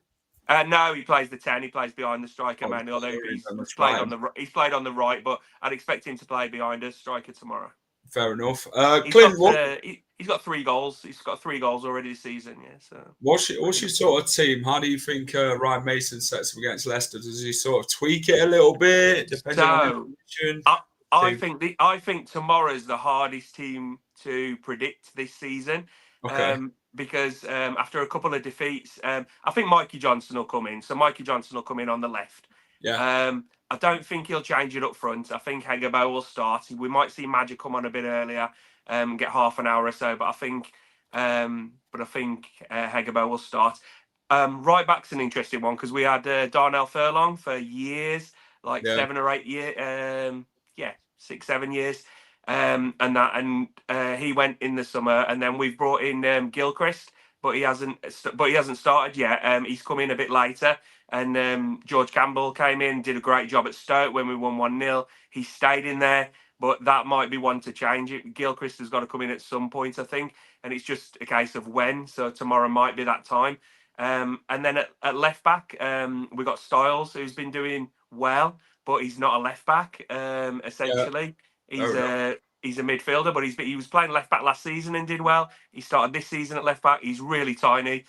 No, he plays the 10. He plays behind the striker, man. Although he's played on the right, but I'd expect him to play behind a striker tomorrow. Fair enough. Clint, he's got 3 goals. He's got 3 goals already this season. Yeah. So what's your sort of team? How do you think Ryan Mason sets up against Leicester? Does he sort of tweak it a little bit depending on the position? I think tomorrow's the hardest team to predict this season. Okay. Because after a couple of defeats, I think Mikey Johnson will come in. So Mikey Johnson will come in on the left. Yeah. I don't think he'll change it up front. I think Hegebo will start. We might see Magic come on a bit earlier, get half an hour or so. But I think Hegebo will start. Right back's an interesting one because we had Darnell Furlong for years, 7 or 8 years. 6, 7 years. He went in the summer, and then we've brought in Gilchrist, but he hasn't started yet. He's come in a bit later, and George Campbell came in, did a great job at Stoke when we won 1-0. He stayed in there, but that might be one to change it. Gilchrist has got to come in at some point, I think, and it's just a case of when. So tomorrow might be that time. And then at left back, we got Styles, who's been doing well, but he's not a left back. Essentially. Yeah. He's a midfielder, but he was playing left back last season and did well. He started this season at left back. He's really tiny.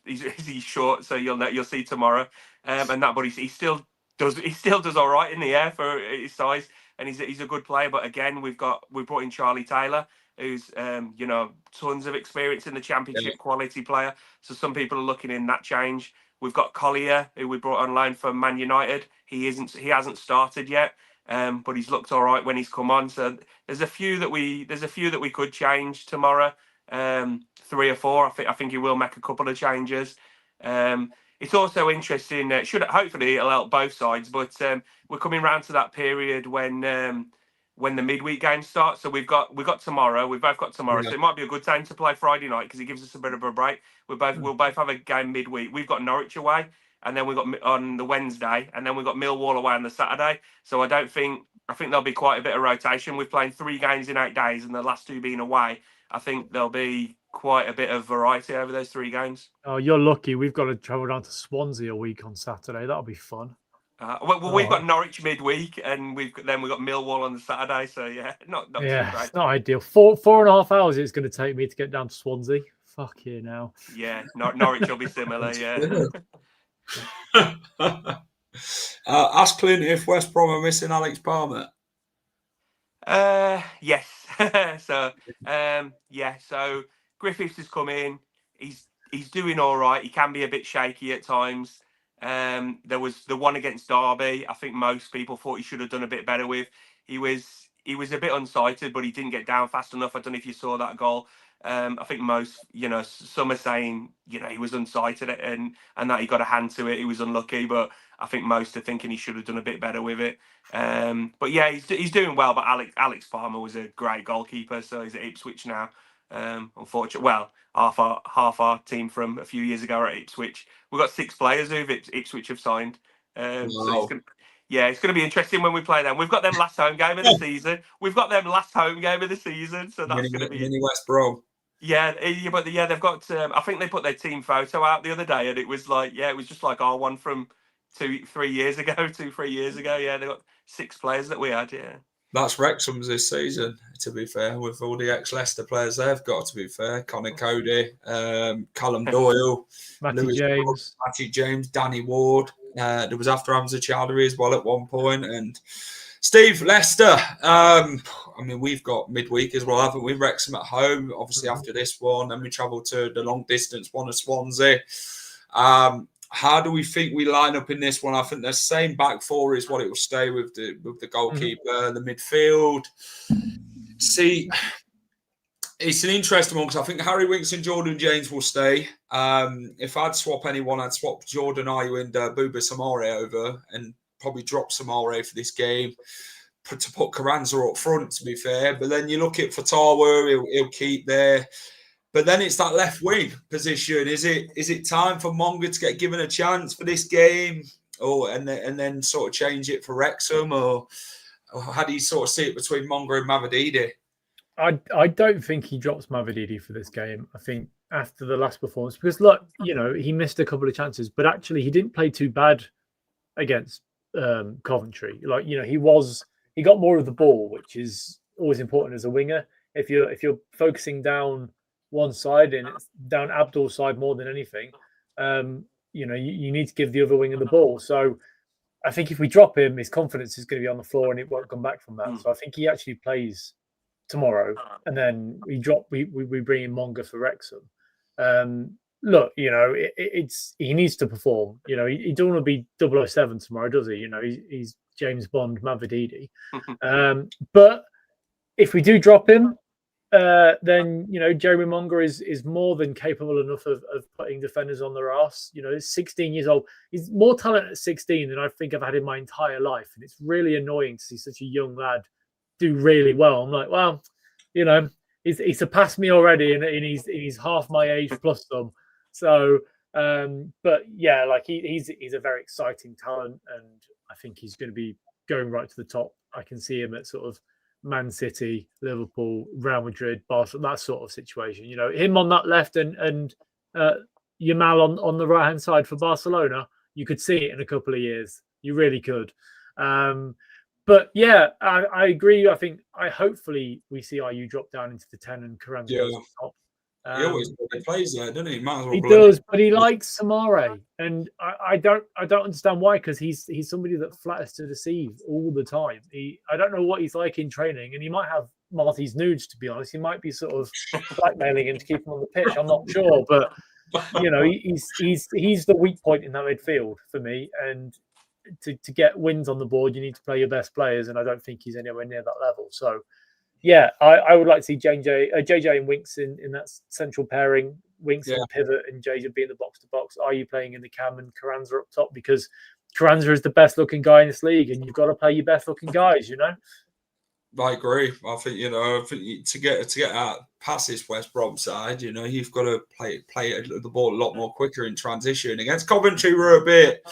He's short, so you'll see tomorrow. But he still does all right in the air for his size, and he's a good player. But again, we brought in Charlie Taylor, who's tons of experience in the Championship, quality player. So some people are looking in that change. We've got Collier, who we brought on loan from Man United. He hasn't started yet. But he's looked all right when he's come on. So there's a few that we could change tomorrow. 3 or 4. I think he will make a couple of changes. It's also interesting. Hopefully it'll help both sides. But we're coming round to that period when the midweek games start. So we've got tomorrow. We've both got tomorrow. Yeah. So it might be a good time to play Friday night because it gives us a bit of a break. We'll both have a game midweek. We've got Norwich away. And then we got on the Wednesday, and then we got Millwall away on the Saturday. So I don't think I think there'll be quite a bit of rotation. We're playing 3 games in 8 days, and the last 2 being away. I think there'll be quite a bit of variety over those 3 games. Oh, you're lucky. We've got to travel down to Swansea a week on Saturday. That'll be fun. We've got Norwich midweek, and we've got Millwall on the Saturday. So yeah, not too great. It's not ideal. 4.5 hours it's going to take me to get down to Swansea. Fuck you now. Yeah, Norwich will be similar. Yeah. Ask Clint if West Brom are missing Alex Palmer. Yes. So Griffiths has come in. He's doing all right. He can be a bit shaky at times. There was the one against Derby. I think most people thought he should have done a bit better with. He was a bit unsighted, but he didn't get down fast enough. I don't know if you saw that goal. I think most, some are saying, he was unsighted and that he got a hand to it. He was unlucky, but I think most are thinking he should have done a bit better with it. But yeah, he's doing well. But Alex Palmer was a great goalkeeper, so he's at Ipswich now. Unfortunately, well, half our team from a few years ago are at Ipswich. We've got 6 players who Ipswich have signed. Wow. So it's going to be interesting when we play them. We've got them last home game of the season. So that's going to be mini West Brom. Yeah, but they've got. I think they put their team photo out the other day, and it was like, it was just like our one from 2-3 years ago. Yeah, they got 6 players that we had. Yeah, that's Wrexham's this season. To be fair, with all the ex-Leicester players they've got. To be fair, Connor Cody, Callum Doyle, Matty James, Danny Ward. There was after Hamza Chowdhury as well at one point, and Steve, Leicester. We've got midweek as well, haven't we? Wrexham at home, obviously after this one. Then we travel to the long distance one of Swansea. How do we think we line up in this one? I think the same back 4 is what it will stay with the goalkeeper, the midfield. See, it's an interesting one because I think Harry Winks and Jordan James will stay. If I'd swap anyone, I'd swap Jordan Ayew and Bouba Samare over and probably drop Samare for this game to put Carranza up front, to be fair. But then you look at Fatawa, he'll keep there. But then it's that left wing position. Is it time for Monga to get given a chance for this game, and then sort of change it for Wrexham, or how do you sort of see it between Monga and Mavididi? I don't think he drops Mavididi for this game. I think after the last performance, because look, he missed a couple of chances, but actually he didn't play too bad against Coventry. He got more of the ball, which is always important as a winger. If you're focusing down one side and it's down Abdul's side more than anything, you need to give the other winger the ball. So I think if we drop him, his confidence is going to be on the floor and it won't come back from that. So I think he actually plays tomorrow, and then we bring in Monga for Wrexham. Look, he needs to perform. He don't want to be 007 tomorrow, does he? He's James Bond Mavididi. But if we do drop him, then Jeremy Monga is more than capable enough of putting defenders on their arse. He's 16 years old. He's more talented at 16 than I think I've had in my entire life, and it's really annoying to see such a young lad do really well. I'm like, well, he surpassed me already, and he's half my age plus some. So, but yeah, he's a very exciting talent, and I think he's going to be going right to the top. I can see him at sort of Man City, Liverpool, Real Madrid, Barcelona, that sort of situation. Him on that left and Yamal on the right hand side for Barcelona. You could see it in a couple of years. You really could. But yeah, I agree. I think hopefully we see Ayew drop down into the 10 and Carranza goes up top. He always plays there, doesn't he? Might as well he does, but he likes Samare, and I don't understand why, because he's somebody that flatters to deceive all the time. I don't know what he's like in training, and he might have Marty's nudes, to be honest. He might be sort of blackmailing him to keep him on the pitch. I'm not sure, but he's the weak point in that midfield for me, and to get wins on the board, you need to play your best players, and I don't think he's anywhere near that level. So, yeah, I would like to see JJ and Winks in that central pairing. Winks in the pivot and JJ being the box-to-box. Are you playing in the cam and Carranza up top? Because Carranza is the best-looking guy in this league, and you've got to play your best-looking guys, I agree. I think to get out past this West Brom side, you've got to play the ball a lot more quicker in transition. Against Coventry, we're a bit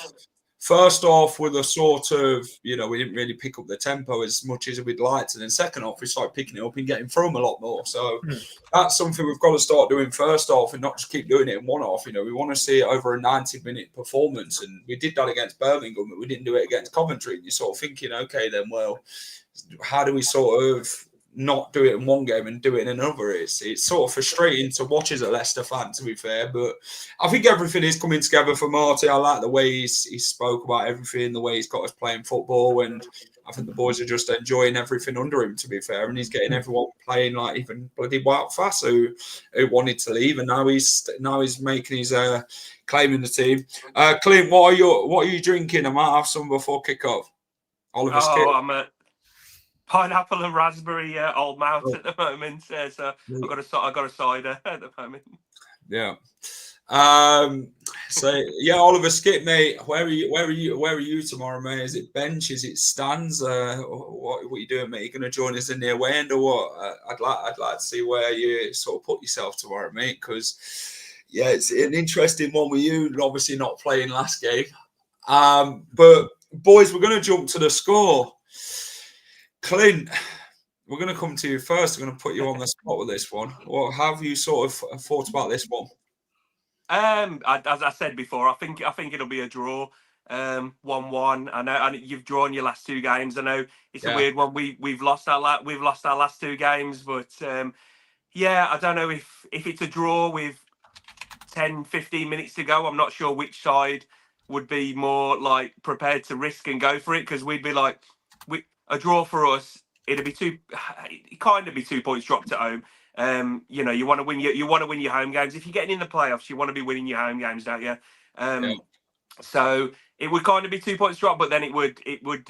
first half with a sort of, we didn't really pick up the tempo as much as we'd liked. And then second half, we started picking it up and getting through them a lot more. So that's something we've got to start doing first half and not just keep doing it in one half. We want to see it over a 90-minute performance. And we did that against Birmingham, but we didn't do it against Coventry. And you're sort of thinking, okay, then, well, how do we sort of not do it in one game and do it in another? It's sort of frustrating to watch as a Leicester fan, to be fair, but I think everything is coming together for Marty. I like the way he spoke about everything, the way he's got us playing football, and I think the boys are just enjoying everything under him, to be fair, and he's getting everyone playing like even bloody Wild Fast who wanted to leave, and now he's making his claim in the team. Clint, what are you drinking? I might have some before kick-off. Oliver's kit. I'm a pineapple and raspberry old mouth at the moment, so I got a cider at the moment. Yeah. So yeah, Oliver Skip, mate. Where are you tomorrow, mate? Is it bench? Is it stands? What are you doing, mate? You gonna join us in the away end or what? I'd like to see where you sort of put yourself tomorrow, mate. Because yeah, it's an interesting one with you. Obviously not playing last game. But boys, we're gonna jump to the score. Clint, we're going to come to you first. I'm going to put you on the spot with this one. What have you sort of thought about this one? As I said before, I think it'll be a draw, 1-1. I know you've drawn your last two games. I know it's a weird one. We've lost our last two games, but I don't know if it's a draw with 10, 15 minutes to go. I'm not sure which side would be more like prepared to risk and go for it, because we'd be like, a draw for us, it'd be 2 points dropped at home. You want to win your home games. If you're getting in the playoffs, you want to be winning your home games, don't you? So it would kind of be 2 points dropped, but then it would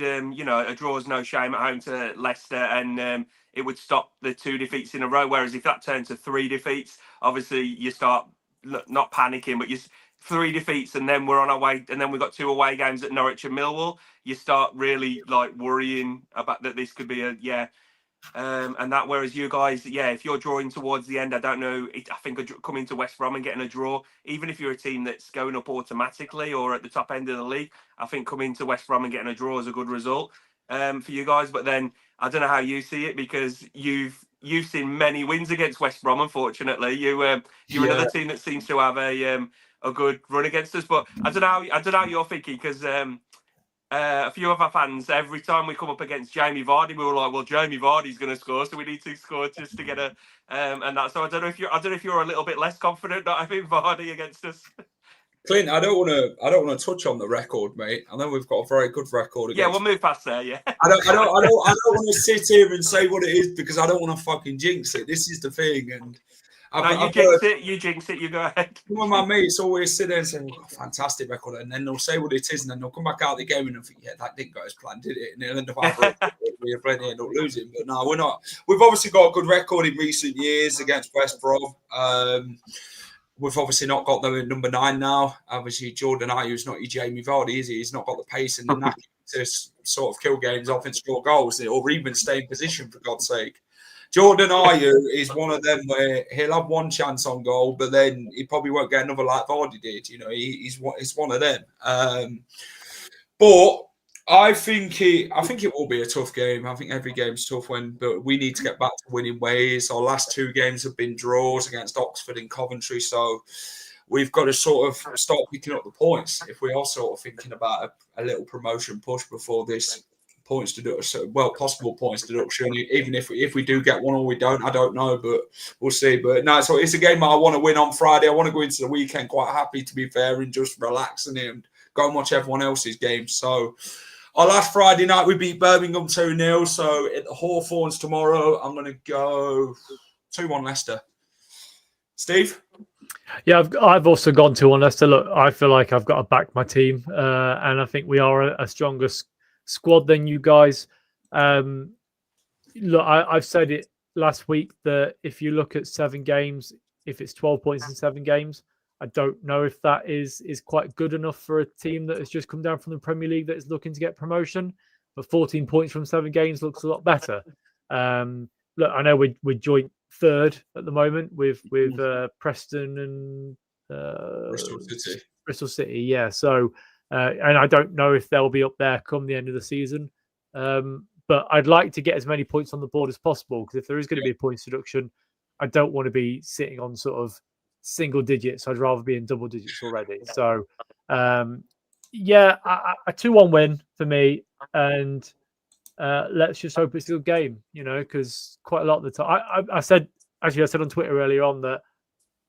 a draw is no shame at home to Leicester, and it would stop the 2 defeats in a row. Whereas if that turned to 3 defeats, obviously you start not panicking, but 3 defeats, and then we're on our way, and then we've got 2 away games at Norwich and Millwall. You start really like worrying about that this could be and that. Whereas you guys, if you're drawing towards the end, I don't know. I think coming to West Brom and getting a draw, even if you're a team that's going up automatically or at the top end of the league, I think coming to West Brom and getting a draw is a good result for you guys. But then I don't know how you see it, because you've seen many wins against West Brom. Unfortunately, you're another team that seems to have a good run against us. But I don't know how you're thinking, because a few of our fans, every time we come up against Jamie Vardy, we were like, well, Jamie Vardy's going to score, so we need to score just to get and that. So I don't know if you're a little bit less confident not having Vardy against us. Clint, I don't want to touch on the record, mate. I know we've got a very good record. We'll move past there. Yeah. I don't want to sit here and say what it is, because I don't want to fucking jinx it. This is the thing, and you jinx it. You go ahead. Some of my mates always sit there and say, oh, fantastic record, and then they'll say what it is, and then they'll come back out of the game and they'll think, that didn't go as planned, did it? And they'll end up end up losing. But no, we're not. We've obviously got a good record in recent years against West Brom. We've obviously not got them at number 9 now. Obviously, Jordan Ayew's not your Jamie Vardy, is he? He's not got the pace and the knack to sort of kill games off and score goals, or even stay in position, for God's sake. Jordan Ayew is one of them where he'll have one chance on goal, but then he probably won't get another like Vardy did. He's one of them. But I think it will be a tough game. I think every game's tough, but we need to get back to winning ways. Our last 2 games have been draws against Oxford and Coventry, so we've got to sort of start picking up the points if we are sort of thinking about a little promotion push before this possible points deduction. Even if we do get one or we don't, I don't know, but we'll see. But no, so it's a game I want to win on Friday. I want to go into the weekend quite happy, to be fair, and just relaxing and go and watch everyone else's games. So our last Friday night, we beat Birmingham 2-0. So at the Hawthorns tomorrow, I'm going to go 2-1 Leicester. Steve? Yeah, I've also gone 2-1 Leicester. Look, I feel like I've got to back my team, and I think we are a stronger squad than you guys. Look, I've said it last week that if you look at 7 games, if it's 12 points in 7 games, I don't know if that is quite good enough for a team that has just come down from the Premier League that is looking to get promotion. But 14 points from 7 games looks a lot better. Look, I know we're joint 3rd at the moment with Preston and Bristol City. Bristol City, yeah. So And I don't know if they'll be up there come the end of the season. But I'd like to get as many points on the board as possible, because if there is going to be a points deduction, I don't want to be sitting on sort of single digits. I'd rather be in double digits already. So, yeah, a 2-1 win for me. And let's just hope it's a good game, because quite a lot of the time, I said on Twitter earlier on that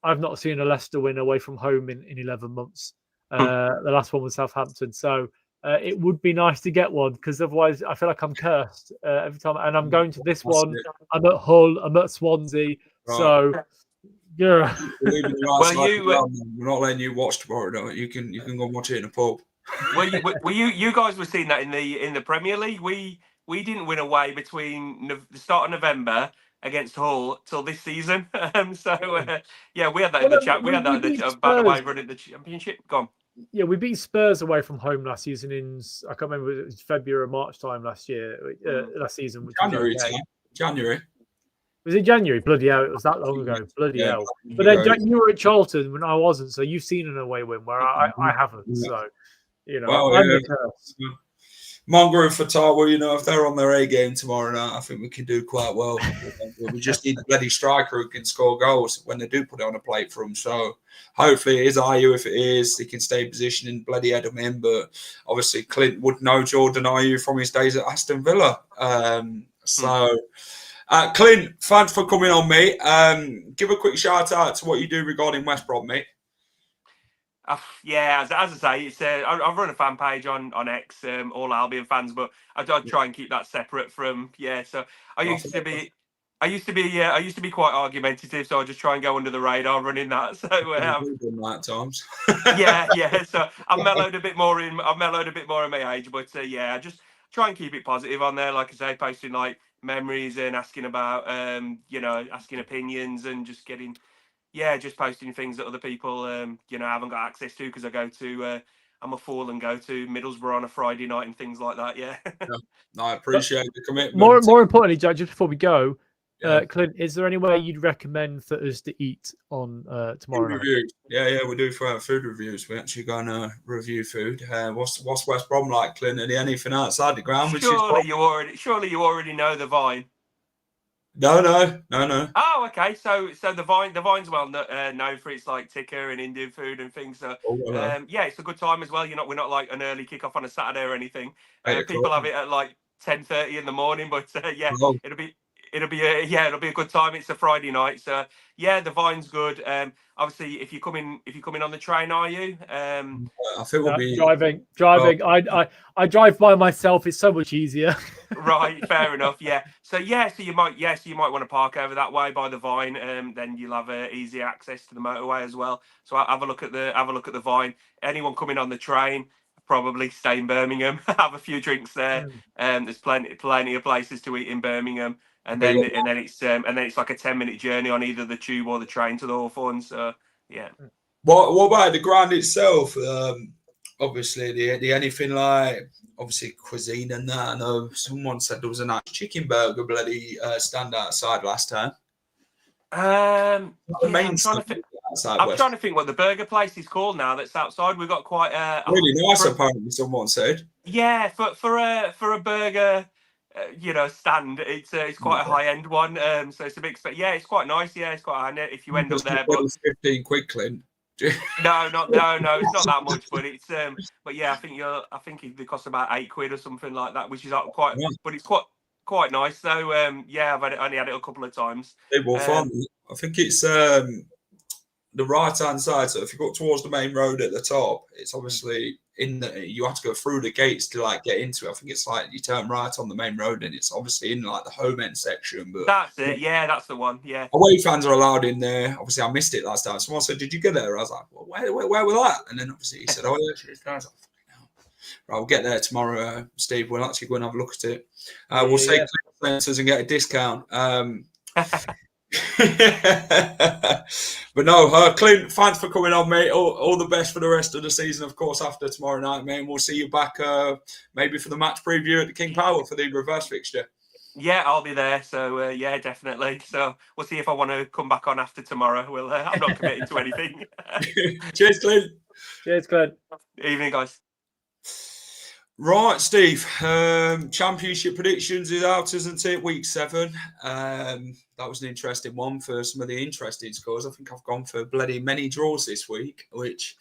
I've not seen a Leicester win away from home in 11 months. The last one was Southampton. So it would be nice to get one, because otherwise I feel like I'm cursed every time. And I'm going to this one. I'm at Hull. I'm at Swansea. Right. So, yeah. We're not letting you watch tomorrow, no? You can go and watch it in a pub. Well, you guys were seeing that in the Premier League. We didn't win away between the start of November against Hull till this season. Yeah, we had that in the chat. We had that in the bad away run in the Championship. Go on. Yeah, we beat Spurs away from home last season I can't remember, it was February or March time last season. January. Was it January? Bloody hell, it was that long ago. Bloody hell. But then, Jack, you were at Charlton when I wasn't, so you've seen an away win where I haven't. So, I'm the curse. Mongo for Tarwell, if they're on their A game tomorrow night, I think we can do quite well. We just need a bloody striker who can score goals when they do put it on a plate for them. So hopefully it is Ayew. If it is, he can stay in position and bloody head him in. But obviously Clint would know Jordan Ayew from his days at Aston Villa. Clint, thanks for coming on, mate. Give a quick shout out to what you do regarding West Brom, mate. Yeah, as I say, I run a fan page on X, all Albion fans, but I try and keep that separate from. So I used to be quite argumentative, so I just try and go under the radar running that. So times. yeah. So I've mellowed a bit more in my age, but I just try and keep it positive on there. Like I say, posting like memories and asking about asking opinions and just getting. Yeah, just posting things that other people, haven't got access to, because I'm a fool and go to Middlesbrough on a Friday night and things like that. Yeah. No, I appreciate the commitment. More importantly, Jack, just before we go, Clint, is there any way you'd recommend for us to eat on tomorrow night? Reviews. Yeah, we do for food reviews. We're actually going to review food. What's West Brom like, Clint? Anything outside the ground? Surely you already know the Vine. No. Oh, okay. So the Vine's well known for its like tikka and Indian food and things. So it's a good time as well. We're not like an early kickoff on a Saturday or anything. People have it at like 10:30 in the morning, but it'll be a good time. It's a Friday night, so the Vine's good. Obviously, if you're coming on the train, are you? I think we'll be driving. I drive by myself. It's so much easier. Right, fair enough. Yeah. So you might want to park over that way by the Vine. Then you'll have easy access to the motorway as well. So have a look at the Vine. Anyone coming on the train, probably stay in Birmingham, have a few drinks there. There's plenty of places to eat in Birmingham. And then it's like a 10-minute journey on either the tube or the train to the Hawthorns. So yeah. What about the ground itself? Obviously, the anything like obviously cuisine and that. I know someone said there was a nice chicken burger bloody stand outside last time. I'm trying to think what the burger place is called now. That's outside. We've got quite really nice. Apparently, someone said. Yeah, for a burger. Stand. It's quite a high end one. So it's a big. It's quite nice. Yeah, it's quite handy if you end up there. But 15 quid, Clint. No, it's not that much. But it's but yeah, I think it costs about 8 quid or something like that, which is quite. Yeah. But it's quite nice. So I've only had it a couple of times. It will fun. I think it's the right hand side. So if you go towards the main road at the top, it's obviously you have to go through the gates to like get into it. I think it's like you turn right on the main road and it's obviously in like the home end section. But that's it. Yeah, that's the one. Yeah. Away fans are allowed in there. Obviously, I missed it last time. Someone said, "Did you get there?" I was like, "Well, where was that?" And then obviously he said, "Oh yeah, it's nice." Right, we'll get there tomorrow, Steve. We'll actually go and have a look at it. We'll say Clint and get a discount. But no, Clint, thanks for coming on, mate. All the best for the rest of the season, of course, after tomorrow night, mate. And we'll see you back maybe for the match preview at the King Power for the reverse fixture. Yeah, I'll be there. So definitely. So we'll see if I want to come back on after tomorrow. I'm not committing to anything. Cheers, Clint. Cheers, Clint. Evening, guys. Right, Steve. Championship predictions is out, isn't it? Week 7. That was an interesting one for some of the interesting scores. I think I've gone for bloody many draws this week, which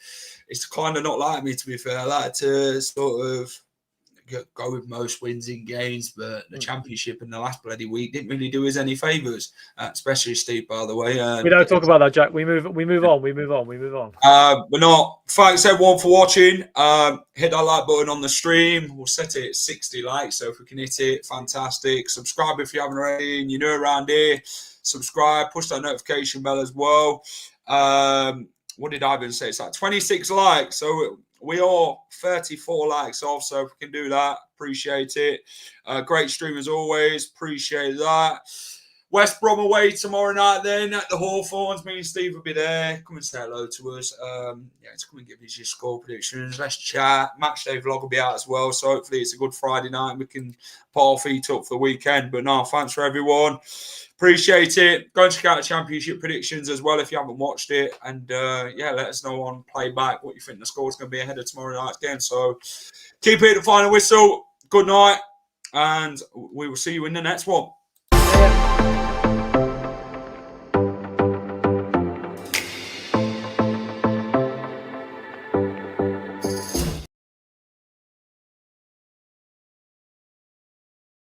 is kind of not like me, to be fair. I like to sort of go with most wins in games, but the championship in the last bloody week didn't really do us any favours, especially Steve, by the way. We don't talk about that, Jack. We move on. But not. Thanks everyone for watching. Hit that like button on the stream. We'll set it at 60 likes, so if we can hit it, fantastic. Subscribe if you haven't already and you're new around here. Subscribe, push that notification bell as well. What did Ivan say? It's like 26 likes, so we are 34 likes off, so if we can do that, appreciate it. Great stream as always, appreciate that. West Brom away tomorrow night then at the Hawthorns. Me and Steve will be there. Come and say hello to us. It's come and give us your score predictions. Let's chat. Matchday vlog will be out as well, so hopefully it's a good Friday night and we can put our feet up for the weekend. But no, thanks for everyone. Appreciate it. Go and check out the championship predictions as well if you haven't watched it. And let us know on playback what you think the score's going to be ahead of tomorrow night's game. So keep it at the final whistle. Good night. And we will see you in the next one.